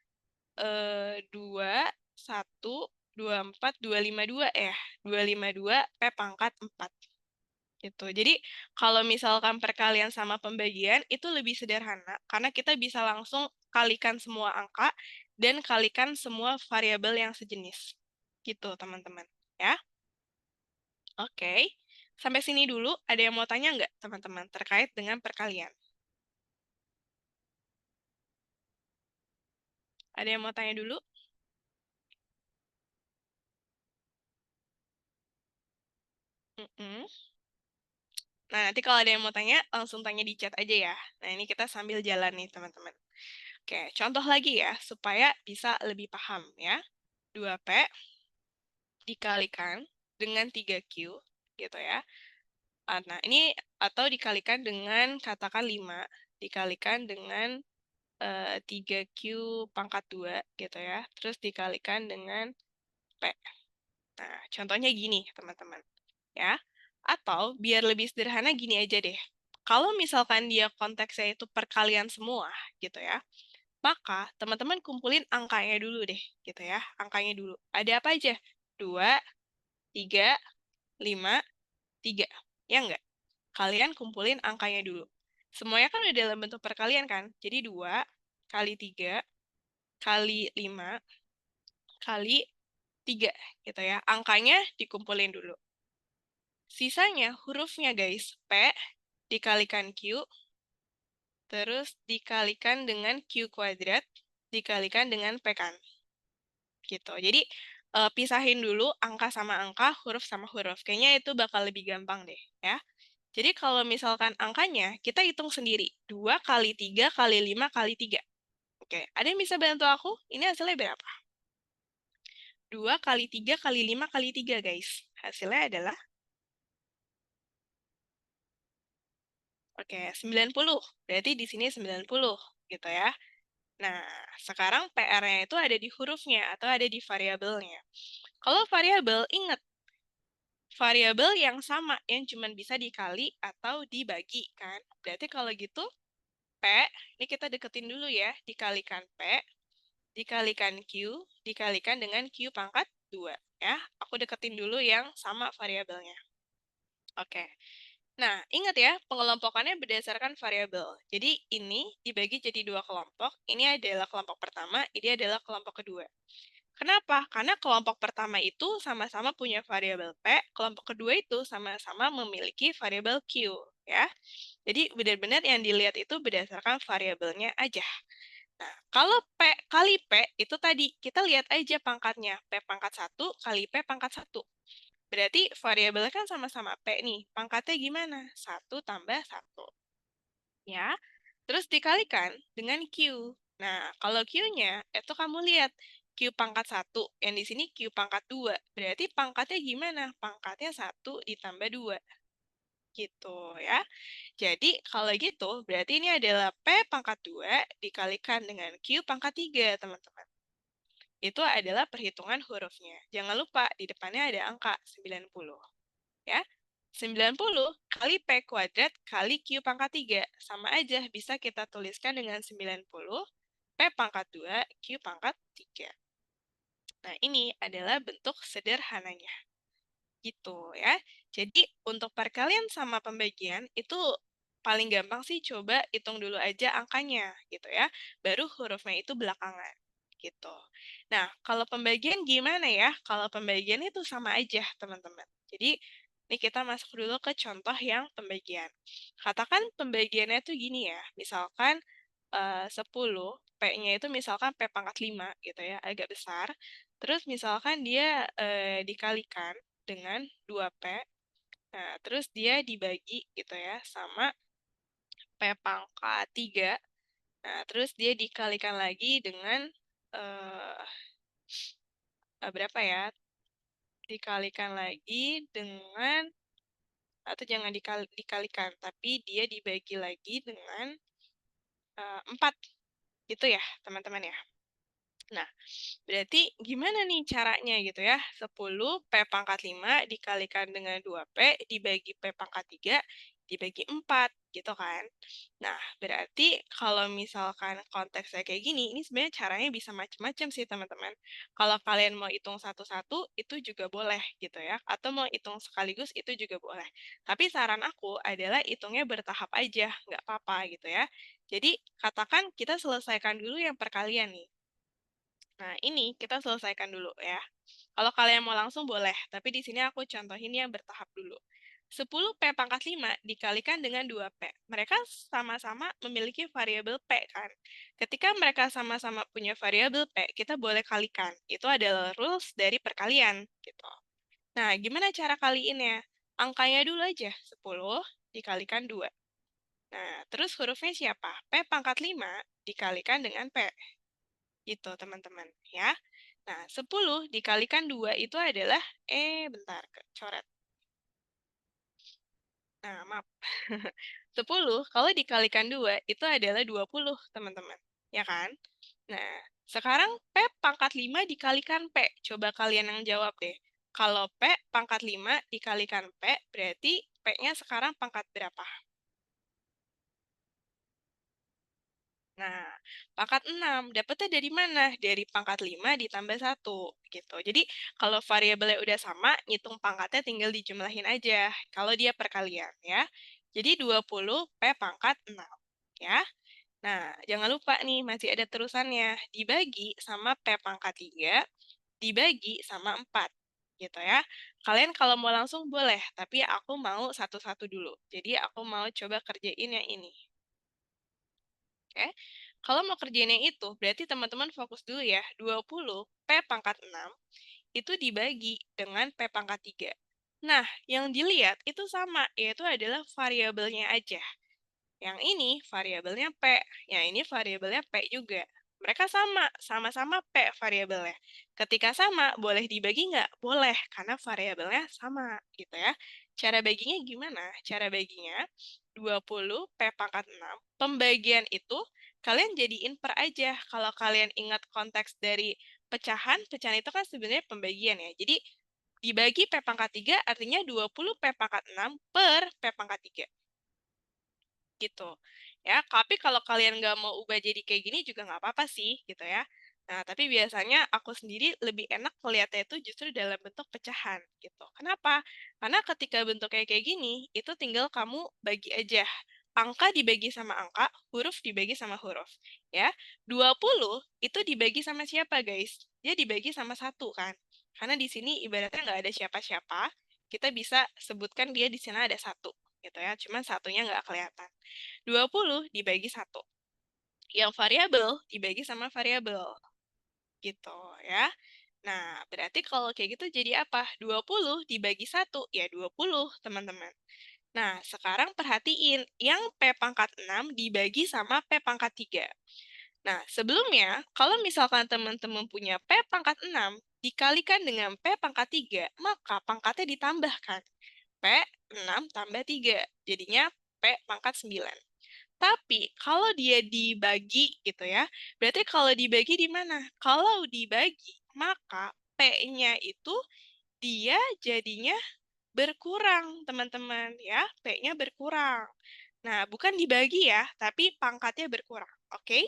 2, 1, 24, 252 ya. 252 P pangkat 4. Gitu. Jadi kalau misalkan perkalian sama pembagian, itu lebih sederhana. Karena kita bisa langsung kalikan semua angka dan kalikan semua variabel yang sejenis. Gitu teman-teman. Ya. Oke, sampai sini dulu. Ada yang mau tanya nggak, teman-teman, terkait dengan perkalian? Ada yang mau tanya dulu? Mm-mm. Nah, nanti kalau ada yang mau tanya, langsung tanya di chat aja ya. Nah, ini kita sambil jalan nih, teman-teman. Oke, contoh lagi ya, supaya bisa lebih paham ya. 2P dikalikan dengan 3Q, gitu ya. Nah, ini atau dikalikan dengan, katakan 5, dikalikan dengan 3Q pangkat 2, gitu ya. Terus dikalikan dengan P. Nah, contohnya gini, teman-teman. Ya. Atau biar lebih sederhana gini aja deh. Kalau misalkan dia konteksnya itu perkalian semua, gitu ya. Maka teman-teman kumpulin angkanya dulu deh, gitu ya. Angkanya dulu. Ada apa aja? 2, 3, 5, 3. Ya enggak? Kalian kumpulin angkanya dulu. Semuanya kan udah dalam bentuk perkalian kan? Jadi 2 kali 3 kali 5 kali 3, gitu ya. Angkanya dikumpulin dulu. Sisanya hurufnya guys, P dikalikan Q, terus dikalikan dengan Q kuadrat, dikalikan dengan P kan. Gitu. Jadi pisahin dulu angka sama angka, huruf sama huruf. Kayaknya itu bakal lebih gampang deh ya. Jadi kalau misalkan angkanya, kita hitung sendiri. 2 kali 3 kali 5 kali 3. Oke, ada yang bisa bantu aku? Ini hasilnya berapa? 2 kali 3 kali 5 kali 3 guys. Hasilnya adalah, oke, 90. Berarti di sini 90 gitu ya. Nah, sekarang PR-nya itu ada di hurufnya atau ada di variabelnya. Kalau variabel, ingat, variabel yang sama, yang cuma bisa dikali atau dibagi, kan? Berarti kalau gitu, P, ini kita deketin dulu ya, dikalikan P, dikalikan Q, dikalikan dengan Q pangkat 2. Ya, aku deketin dulu yang sama variabelnya. Oke. Nah, ingat ya, pengelompokannya berdasarkan variabel. Jadi, ini dibagi jadi 2 kelompok. Ini adalah kelompok pertama, ini adalah kelompok kedua. Kenapa? Karena kelompok pertama itu sama-sama punya variabel P, kelompok kedua itu sama-sama memiliki variabel Q. Ya. Jadi, benar-benar yang dilihat itu berdasarkan variabelnya aja. Nah, kalau P kali P, itu tadi, kita lihat aja pangkatnya. P pangkat 1 kali P pangkat 1. Berarti variabelnya kan sama-sama P nih. Pangkatnya gimana? 1 tambah 1. Ya. Terus dikalikan dengan Q. Nah, kalau Q-nya, itu kamu lihat. Q pangkat 1. Yang di sini Q pangkat 2. Berarti pangkatnya gimana? Pangkatnya 1 ditambah 2. Gitu ya. Jadi, kalau gitu, berarti ini adalah P pangkat 2 dikalikan dengan Q pangkat 3, teman-teman. Itu adalah perhitungan hurufnya. Jangan lupa, di depannya ada angka 90. Ya. 90 kali P kuadrat kali Q pangkat 3. Sama aja, bisa kita tuliskan dengan 90 P pangkat 2 Q pangkat 3. Nah, ini adalah bentuk sederhananya. Gitu ya. Jadi, untuk perkalian sama pembagian itu paling gampang sih coba hitung dulu aja angkanya gitu ya. Baru hurufnya itu belakangan gitu. Nah, kalau pembagian gimana ya? Kalau pembagian itu sama aja, teman-teman. Jadi, ini kita masuk dulu ke contoh yang pembagian. Katakan pembagiannya itu gini ya. Misalkan 10, P-nya itu misalkan P pangkat 5 gitu ya, agak besar. Terus misalkan dia dikalikan dengan 2P, nah terus dia dibagi gitu ya sama P pangkat 3, nah terus dia dikalikan lagi dengan eh berapa ya? Dikalikan lagi dengan, atau jangan dikalikan, tapi dia dibagi lagi dengan 4, gitu ya teman-teman ya. Nah, berarti gimana nih caranya gitu ya? 10 P pangkat 5 dikalikan dengan 2P dibagi P pangkat 3 dibagi 4 gitu kan. Nah, berarti kalau misalkan konteksnya kayak gini, ini sebenarnya caranya bisa macam-macam sih teman-teman. Kalau kalian mau hitung satu-satu, itu juga boleh gitu ya. Atau mau hitung sekaligus, itu juga boleh. Tapi saran aku adalah hitungnya bertahap aja, nggak apa-apa gitu ya. Jadi, katakan kita selesaikan dulu yang perkalian nih. Nah, ini kita selesaikan dulu ya. Kalau kalian mau langsung boleh, tapi di sini aku contohin yang bertahap dulu. 10 P pangkat 5 dikalikan dengan 2P. Mereka sama-sama memiliki variabel P kan. Ketika mereka sama-sama punya variabel P, kita boleh kalikan. Itu adalah rules dari perkalian gitu. Nah, gimana cara kaliinnya? Angkanya dulu aja, 10 dikalikan 2. Nah, terus hurufnya siapa? P pangkat 5 dikalikan dengan P. Gitu, teman-teman, ya. Nah, 10 dikalikan 2 itu adalah, bentar, coret. Nah, maaf. 10 kalau dikalikan 2 itu adalah 20, teman-teman. Ya kan? Nah, sekarang P pangkat 5 dikalikan P. Coba kalian yang jawab deh. Kalau P pangkat 5 dikalikan P, berarti P-nya sekarang pangkat berapa? Nah, pangkat 6 dapetnya dari mana? Dari pangkat 5 ditambah 1, gitu. Jadi, kalau variabelnya udah sama, ngitung pangkatnya tinggal dijumlahin aja, kalau dia perkalian, ya. Jadi, 20 P pangkat 6, ya. Nah, jangan lupa nih, masih ada terusannya. Dibagi sama P pangkat 3, dibagi sama 4, gitu ya. Kalian kalau mau langsung boleh, tapi aku mau satu-satu dulu. Jadi, aku mau coba kerjain yang ini. Oke. Kalau mau kerjain yang itu, berarti teman-teman fokus dulu ya. 20 P pangkat 6 itu dibagi dengan P pangkat 3. Nah, yang dilihat itu sama, yaitu adalah variabelnya aja. Yang ini variabelnya P, yang ini variabelnya P juga. Mereka sama, sama-sama P variabelnya. Ketika sama, boleh dibagi nggak? Boleh, karena variabelnya sama, gitu ya. Cara baginya gimana? Cara baginya, 20 P pangkat 6, pembagian itu kalian jadiin per aja. Kalau kalian ingat konteks dari pecahan, pecahan itu kan sebenarnya pembagian ya. Jadi, dibagi P pangkat 3 artinya 20 P pangkat 6 per P pangkat 3 gitu ya. Tapi kalau kalian nggak mau ubah jadi kayak gini juga nggak apa-apa sih gitu ya. Nah, tapi biasanya aku sendiri lebih enak melihatnya itu justru dalam bentuk pecahan gitu. Kenapa? Karena ketika bentuknya kayak gini, itu tinggal kamu bagi aja. Angka dibagi sama angka, huruf dibagi sama huruf. Ya, 20 itu dibagi sama siapa guys? Dia dibagi sama satu kan? Karena di sini ibaratnya nggak ada siapa-siapa, kita bisa sebutkan dia di sana ada satu gitu ya. Cuman satunya nggak kelihatan. 20 dibagi satu. Yang variabel dibagi sama variabel. Gitu ya. Nah, berarti kalau kayak gitu jadi apa? 20 dibagi satu ya 20, teman-teman. Nah, sekarang perhatiin yang P pangkat 6 dibagi sama P pangkat 3. Nah, sebelumnya, kalau misalkan teman-teman punya P pangkat 6 dikalikan dengan P pangkat 3, maka pangkatnya ditambahkan. P 6 tambah 3, jadinya P pangkat 9. Tapi kalau dia dibagi gitu ya, berarti kalau dibagi di mana? Kalau dibagi, maka P-nya itu dia jadinya berkurang, teman-teman, ya. P-nya berkurang. Nah, bukan dibagi ya, tapi pangkatnya berkurang, oke?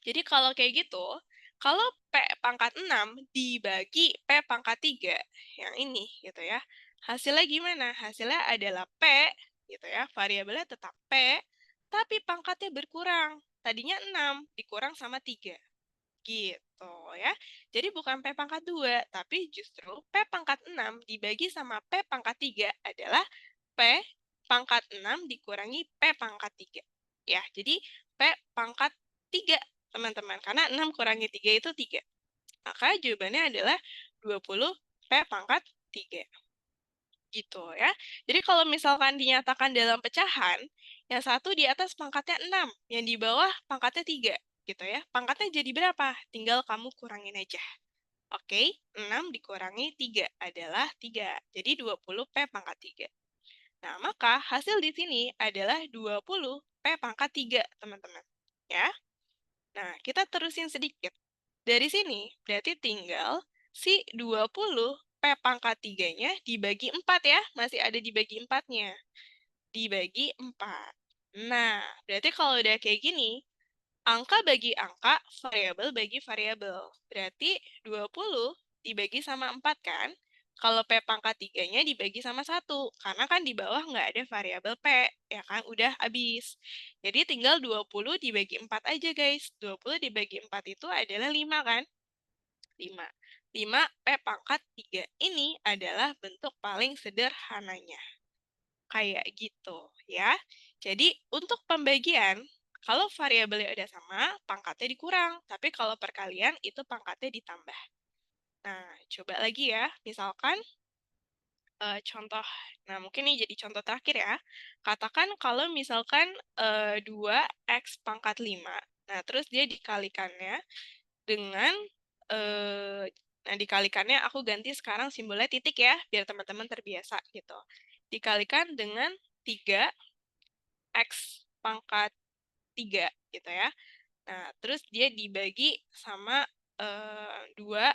Jadi kalau kayak gitu, kalau P pangkat 6 dibagi P pangkat 3, yang ini gitu ya, hasilnya gimana? Hasilnya adalah P, gitu ya, variabelnya tetap P, tapi pangkatnya berkurang. Tadinya 6, dikurang sama 3. Gitu ya. Jadi bukan P pangkat 2, tapi justru P pangkat 6 dibagi sama P pangkat 3 adalah P pangkat 6 dikurangi P pangkat 3. Ya, jadi P pangkat 3, teman-teman. Karena 6 kurangi 3 itu 3. Maka jawabannya adalah 20 P pangkat 3. Gitu ya. Jadi kalau misalkan dinyatakan dalam pecahan, yang satu di atas pangkatnya 6, yang di bawah pangkatnya 3, gitu ya. Pangkatnya jadi berapa? Tinggal kamu kurangin aja. Oke, 6 dikurangi 3 adalah 3. Jadi 20 P pangkat 3. Nah, maka hasil di sini adalah 20 P pangkat 3, teman-teman. Ya. Nah, kita terusin sedikit. Dari sini, berarti tinggal si 20 P pangkat 3-nya dibagi 4 ya. Masih ada dibagi 4-nya. Dibagi 4. Nah, berarti kalau udah kayak gini, angka bagi angka, variabel bagi variabel. Berarti 20 dibagi sama 4 kan? Kalau P pangkat 3-nya dibagi sama 1. Karena kan di bawah nggak ada variabel P. Ya kan? Udah habis. Jadi tinggal 20 dibagi 4 aja guys. 20 dibagi 4 itu adalah 5 kan? 5. 5 P pangkat 3. Ini adalah bentuk paling sederhananya. Kayak gitu ya. Jadi untuk pembagian, kalau variabelnya udah sama, pangkatnya dikurang. Tapi kalau perkalian, itu pangkatnya ditambah. Nah, coba lagi ya. Misalkan contoh, nah mungkin ini jadi contoh terakhir ya. Katakan kalau misalkan 2x pangkat 5. Nah, terus dia dikalikannya dengan, nah dikalikannya aku ganti sekarang simbolnya titik ya, biar teman-teman terbiasa gitu. Dikalikan dengan 3 X pangkat 3 gitu ya. Nah, terus dia dibagi sama 2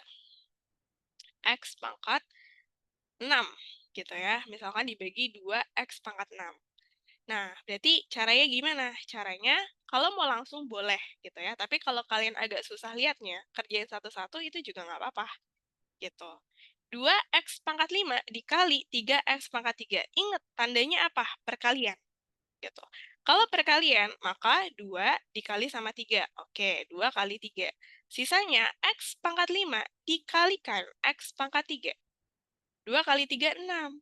X pangkat 6 gitu ya. Misalkan dibagi 2 X pangkat 6. Nah, berarti caranya gimana? Caranya kalau mau langsung boleh gitu ya. Tapi kalau kalian agak susah lihatnya, kerjain satu-satu itu juga nggak apa-apa gitu. 2 X pangkat 5 dikali 3 X pangkat 3. Ingat, tandanya apa? Perkalian. Gitu. Kalau perkalian, maka 2 dikali sama 3. Oke, 2 kali 3. Sisanya, X pangkat 5 dikalikan X pangkat 3. 2 kali 3, 6.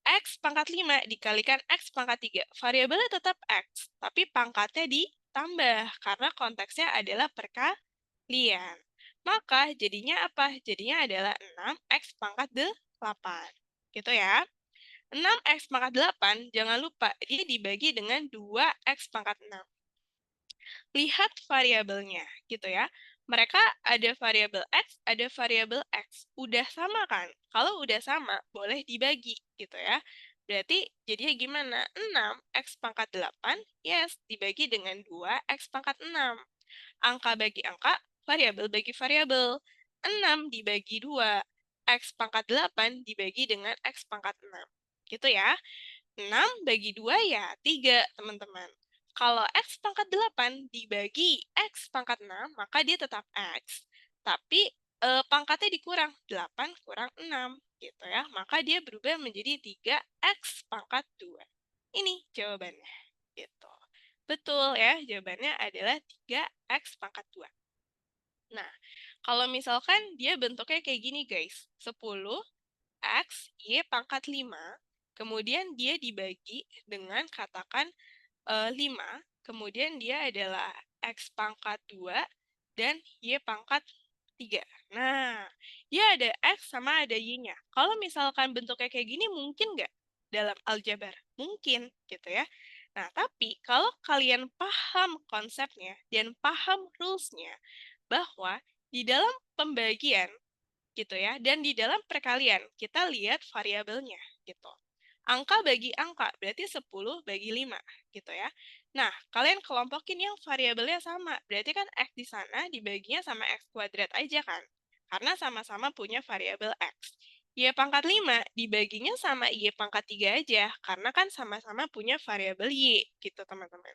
X pangkat 5 dikalikan X pangkat 3. Variabelnya tetap X, tapi pangkatnya ditambah, karena konteksnya adalah perkalian. Maka jadinya apa? Jadinya adalah 6X pangkat 8. Gitu ya. 6X pangkat 8, jangan lupa, dia dibagi dengan 2X pangkat 6. Lihat variabelnya, gitu ya. Mereka ada variabel X, ada variabel X. Udah sama kan? Kalau udah sama, boleh dibagi, gitu ya. Berarti jadinya gimana? 6X pangkat 8, yes, dibagi dengan 2X pangkat 6. Angka bagi angka, variabel bagi variabel. 6 dibagi 2, X pangkat 8 dibagi dengan X pangkat 6. Gitu ya. 6 bagi 2 ya 3, teman-teman. Kalau X pangkat 8 dibagi X pangkat 6, maka dia tetap X. Tapi pangkatnya dikurang, 8 kurang 6. Gitu ya. Maka dia berubah menjadi 3X pangkat 2. Ini jawabannya. Gitu. Betul ya, jawabannya adalah 3X pangkat 2. Nah, kalau misalkan dia bentuknya kayak gini guys, 10 X, Y pangkat 5, kemudian dia dibagi dengan katakan 5, kemudian dia adalah X pangkat 2 dan Y pangkat 3. Nah, dia ada X sama ada Y-nya. Kalau misalkan bentuknya kayak gini, mungkin nggak dalam aljabar? Mungkin, gitu ya. Nah, tapi kalau kalian paham konsepnya dan paham rules-nya, bahwa di dalam pembagian gitu ya. Dan di dalam perkalian, kita lihat variabelnya gitu. Angka bagi angka, berarti 10 bagi 5 gitu ya. Nah, kalian kelompokin yang variabelnya sama. Berarti kan X di sana dibaginya sama X kuadrat aja kan? Karena sama-sama punya variabel X. Y pangkat 5 dibaginya sama Y pangkat 3 aja, karena kan sama-sama punya variabel Y, gitu teman-teman.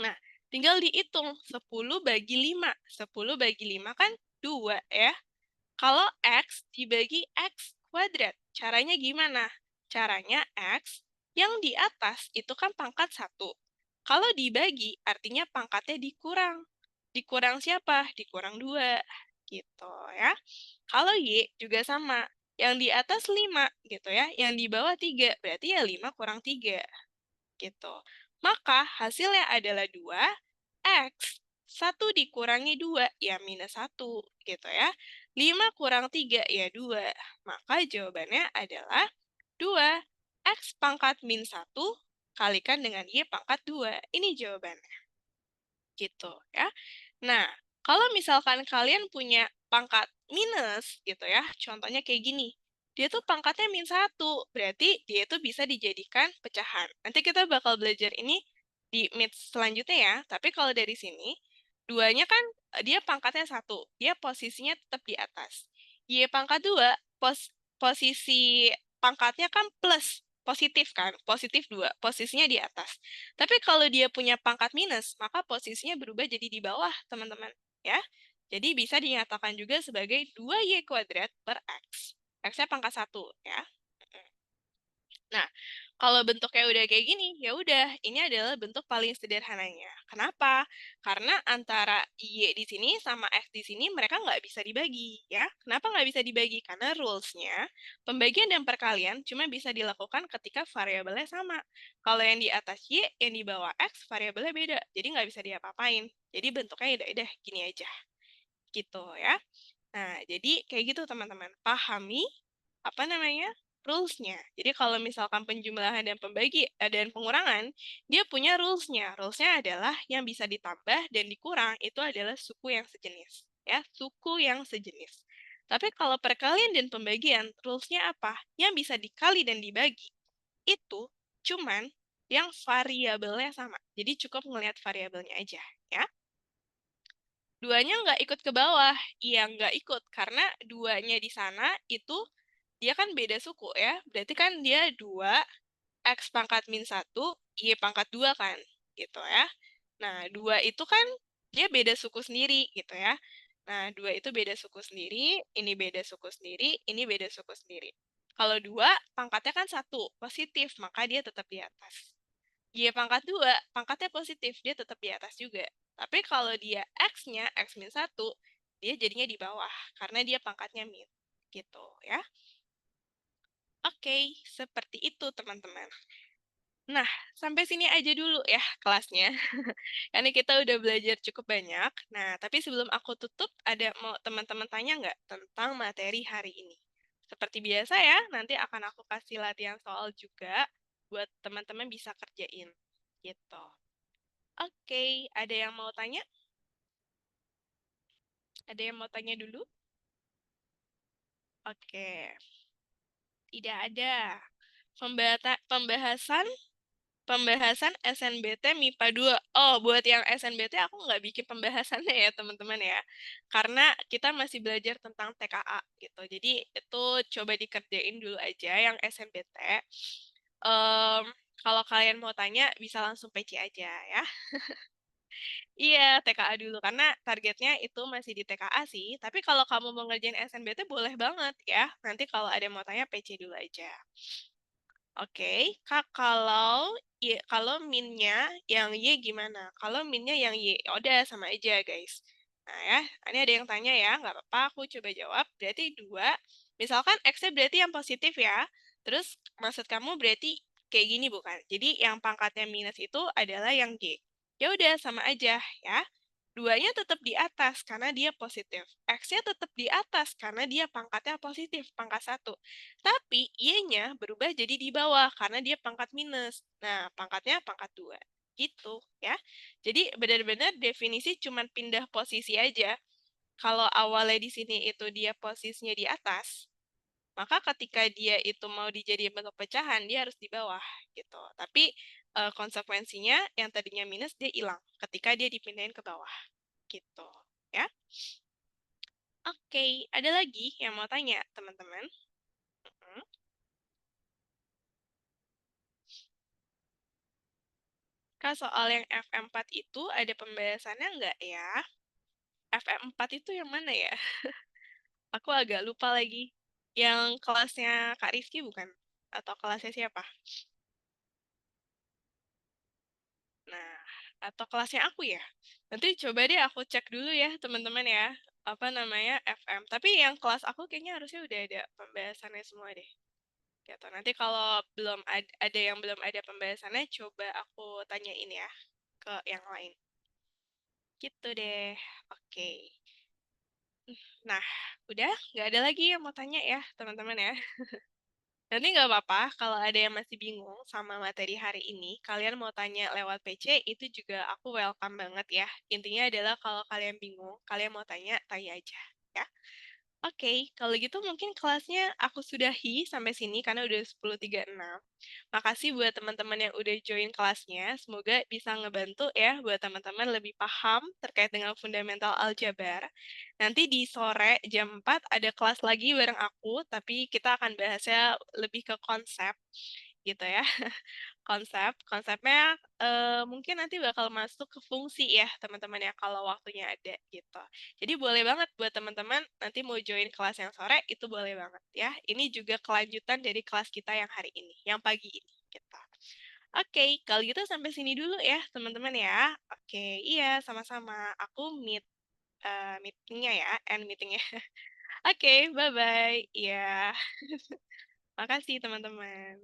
Nah, tinggal dihitung 10 bagi 5. 10 bagi 5 kan 2 ya. Kalau X dibagi X kuadrat, caranya gimana? Caranya X yang di atas itu kan pangkat 1. Kalau dibagi, artinya pangkatnya dikurang. Dikurang siapa? Dikurang 2. Gitu ya. Kalau Y juga sama. Yang di atas 5 gitu ya. Yang di bawah 3. Berarti ya 5 kurang 3 gitu. Maka hasilnya adalah 2, X. 1 dikurangi 2, ya minus 1, gitu ya. 5 kurang 3, ya 2. Maka jawabannya adalah 2. X pangkat min 1 kalikan dengan Y pangkat 2. Ini jawabannya. Gitu ya. Nah, kalau misalkan kalian punya pangkat minus gitu ya, contohnya kayak gini. Dia tuh pangkatnya min 1, berarti dia itu bisa dijadikan pecahan. Nanti kita bakal belajar ini di mid selanjutnya ya, tapi kalau dari sini, duanya kan dia pangkatnya 1, dia posisinya tetap di atas. Y pangkat 2, posisi pangkatnya kan plus, positif kan, positif 2, posisinya di atas. Tapi kalau dia punya pangkat minus, maka posisinya berubah jadi di bawah, teman-teman. Ya, jadi bisa dinyatakan juga sebagai 2Y kuadrat per X. X-nya pangkat 1, ya. Nah, kalau bentuknya udah kayak gini, ya udah, ini adalah bentuk paling sederhananya. Kenapa? Karena antara Y di sini sama X di sini mereka nggak bisa dibagi, ya. Kenapa nggak bisa dibagi? Karena rules-nya, pembagian dan perkalian cuma bisa dilakukan ketika variabelnya sama. Kalau yang di atas Y, yang di bawah X, variabelnya beda. Jadi nggak bisa diapa-apain. Jadi bentuknya udah gini aja. Gitu, ya. Nah, jadi kayak gitu teman-teman. Pahami apa namanya? Rules-nya. Jadi kalau misalkan penjumlahan dan dan pengurangan, dia punya rules-nya. Rules-nya adalah yang bisa ditambah dan dikurang itu adalah suku yang sejenis. Ya, suku yang sejenis. Tapi kalau perkalian dan pembagian, rules-nya apa? Yang bisa dikali dan dibagi itu cuman yang variabelnya sama. Jadi cukup melihat variabelnya aja, ya. Duanya nggak ikut ke bawah. Iya, nggak ikut. Karena duanya di sana itu, dia kan beda suku ya. Berarti kan dia 2, X pangkat min 1, Y pangkat 2 kan. Gitu ya. Nah, 2 itu kan dia beda suku sendiri gitu ya. Nah, 2 itu beda suku sendiri, ini beda suku sendiri, ini beda suku sendiri. Kalau 2, pangkatnya kan 1, positif, maka dia tetap di atas. Y pangkat 2, pangkatnya positif, dia tetap di atas juga. Tapi kalau dia X-nya, X min 1, dia jadinya di bawah, karena dia pangkatnya min. Gitu ya. Oke, seperti itu teman-teman. Nah, sampai sini aja dulu ya kelasnya. Karena kita udah belajar cukup banyak. Nah, tapi sebelum aku tutup, ada mau teman-teman tanya nggak tentang materi hari ini? Seperti biasa ya, nanti akan aku kasih latihan soal juga buat teman-teman bisa kerjain. Gitu. Oke, ada yang mau tanya? Ada yang mau tanya dulu? Oke, tidak ada. Pembahasan Pembahasan SNBT MIPA 2. Oh, buat yang SNBT aku nggak bikin pembahasannya ya, teman-teman ya. Karena kita masih belajar tentang TKA gitu. Jadi itu coba dikerjain dulu aja yang SNBT. Kalau kalian mau tanya, bisa langsung PC aja ya. Iya, TKA dulu. Karena targetnya itu masih di TKA sih. Tapi kalau kamu mau ngerjain SNBT, boleh banget ya. Nanti kalau ada yang mau tanya, PC dulu aja. Oke, Kak, kalau minnya yang Y gimana? Kalau minnya yang Y, ya udah sama aja, guys. Nah ya, ini ada yang tanya ya, nggak apa-apa, aku coba jawab. Berarti 2, misalkan X-nya berarti yang positif ya. Terus maksud kamu berarti kayak gini bukan? Jadi yang pangkatnya minus itu adalah yang Y. Ya udah sama aja ya. Duanya tetap di atas karena dia positif. X-nya tetap di atas karena dia pangkatnya positif, pangkat 1. Tapi Y-nya berubah jadi di bawah karena dia pangkat minus. Nah, pangkatnya pangkat 2. Gitu ya. Jadi benar-benar definisi cuma pindah posisi aja. Kalau awalnya di sini itu dia posisinya di atas, maka ketika dia itu mau dijadikan bentuk pecahan, dia harus di bawah gitu. Tapi konsekuensinya yang tadinya minus dia hilang ketika dia dipindahin ke bawah gitu ya. Oke, ada lagi yang mau tanya teman-teman? bicara soal yang FM4 itu ada pembahasannya nggak ya? FM4 itu yang mana ya? Aku agak lupa lagi. Yang kelasnya Kak Rizky bukan? Atau kelasnya siapa? Nah, atau kelasnya aku ya? Nanti coba deh aku cek dulu ya, teman-teman ya. Apa namanya, FM. Tapi yang kelas aku kayaknya harusnya udah ada pembahasannya semua deh. Gitu. Nanti kalau belum ada yang belum ada pembahasannya, coba aku tanyain ya ke yang lain. Gitu deh. Oke. Nah, udah nggak ada lagi yang mau tanya ya, teman-teman ya. Nanti nggak apa-apa kalau ada yang masih bingung sama materi hari ini, kalian mau tanya lewat PC, itu juga aku welcome banget ya. Intinya adalah kalau kalian bingung, kalian mau tanya, tanya aja. Ya. Oke, kalau gitu mungkin kelasnya aku sudahi sampai sini karena udah 10.36. Makasih buat teman-teman yang udah join kelasnya. Semoga bisa ngebantu ya buat teman-teman lebih paham terkait dengan fundamental aljabar. Nanti di sore jam 4 ada kelas lagi bareng aku, tapi kita akan bahasnya lebih ke konsep gitu ya. Konsepnya mungkin nanti bakal masuk ke fungsi ya teman-teman ya kalau waktunya ada gitu. Jadi boleh banget buat teman-teman nanti mau join kelas yang sore itu boleh banget ya. Ini juga kelanjutan dari kelas kita yang hari ini, yang pagi ini gitu. Oke, kalau gitu sampai sini dulu ya teman-teman ya. Oke, iya sama-sama. Aku meetingnya ya, end meetingnya. Oke, bye-bye. Iya, makasih teman-teman.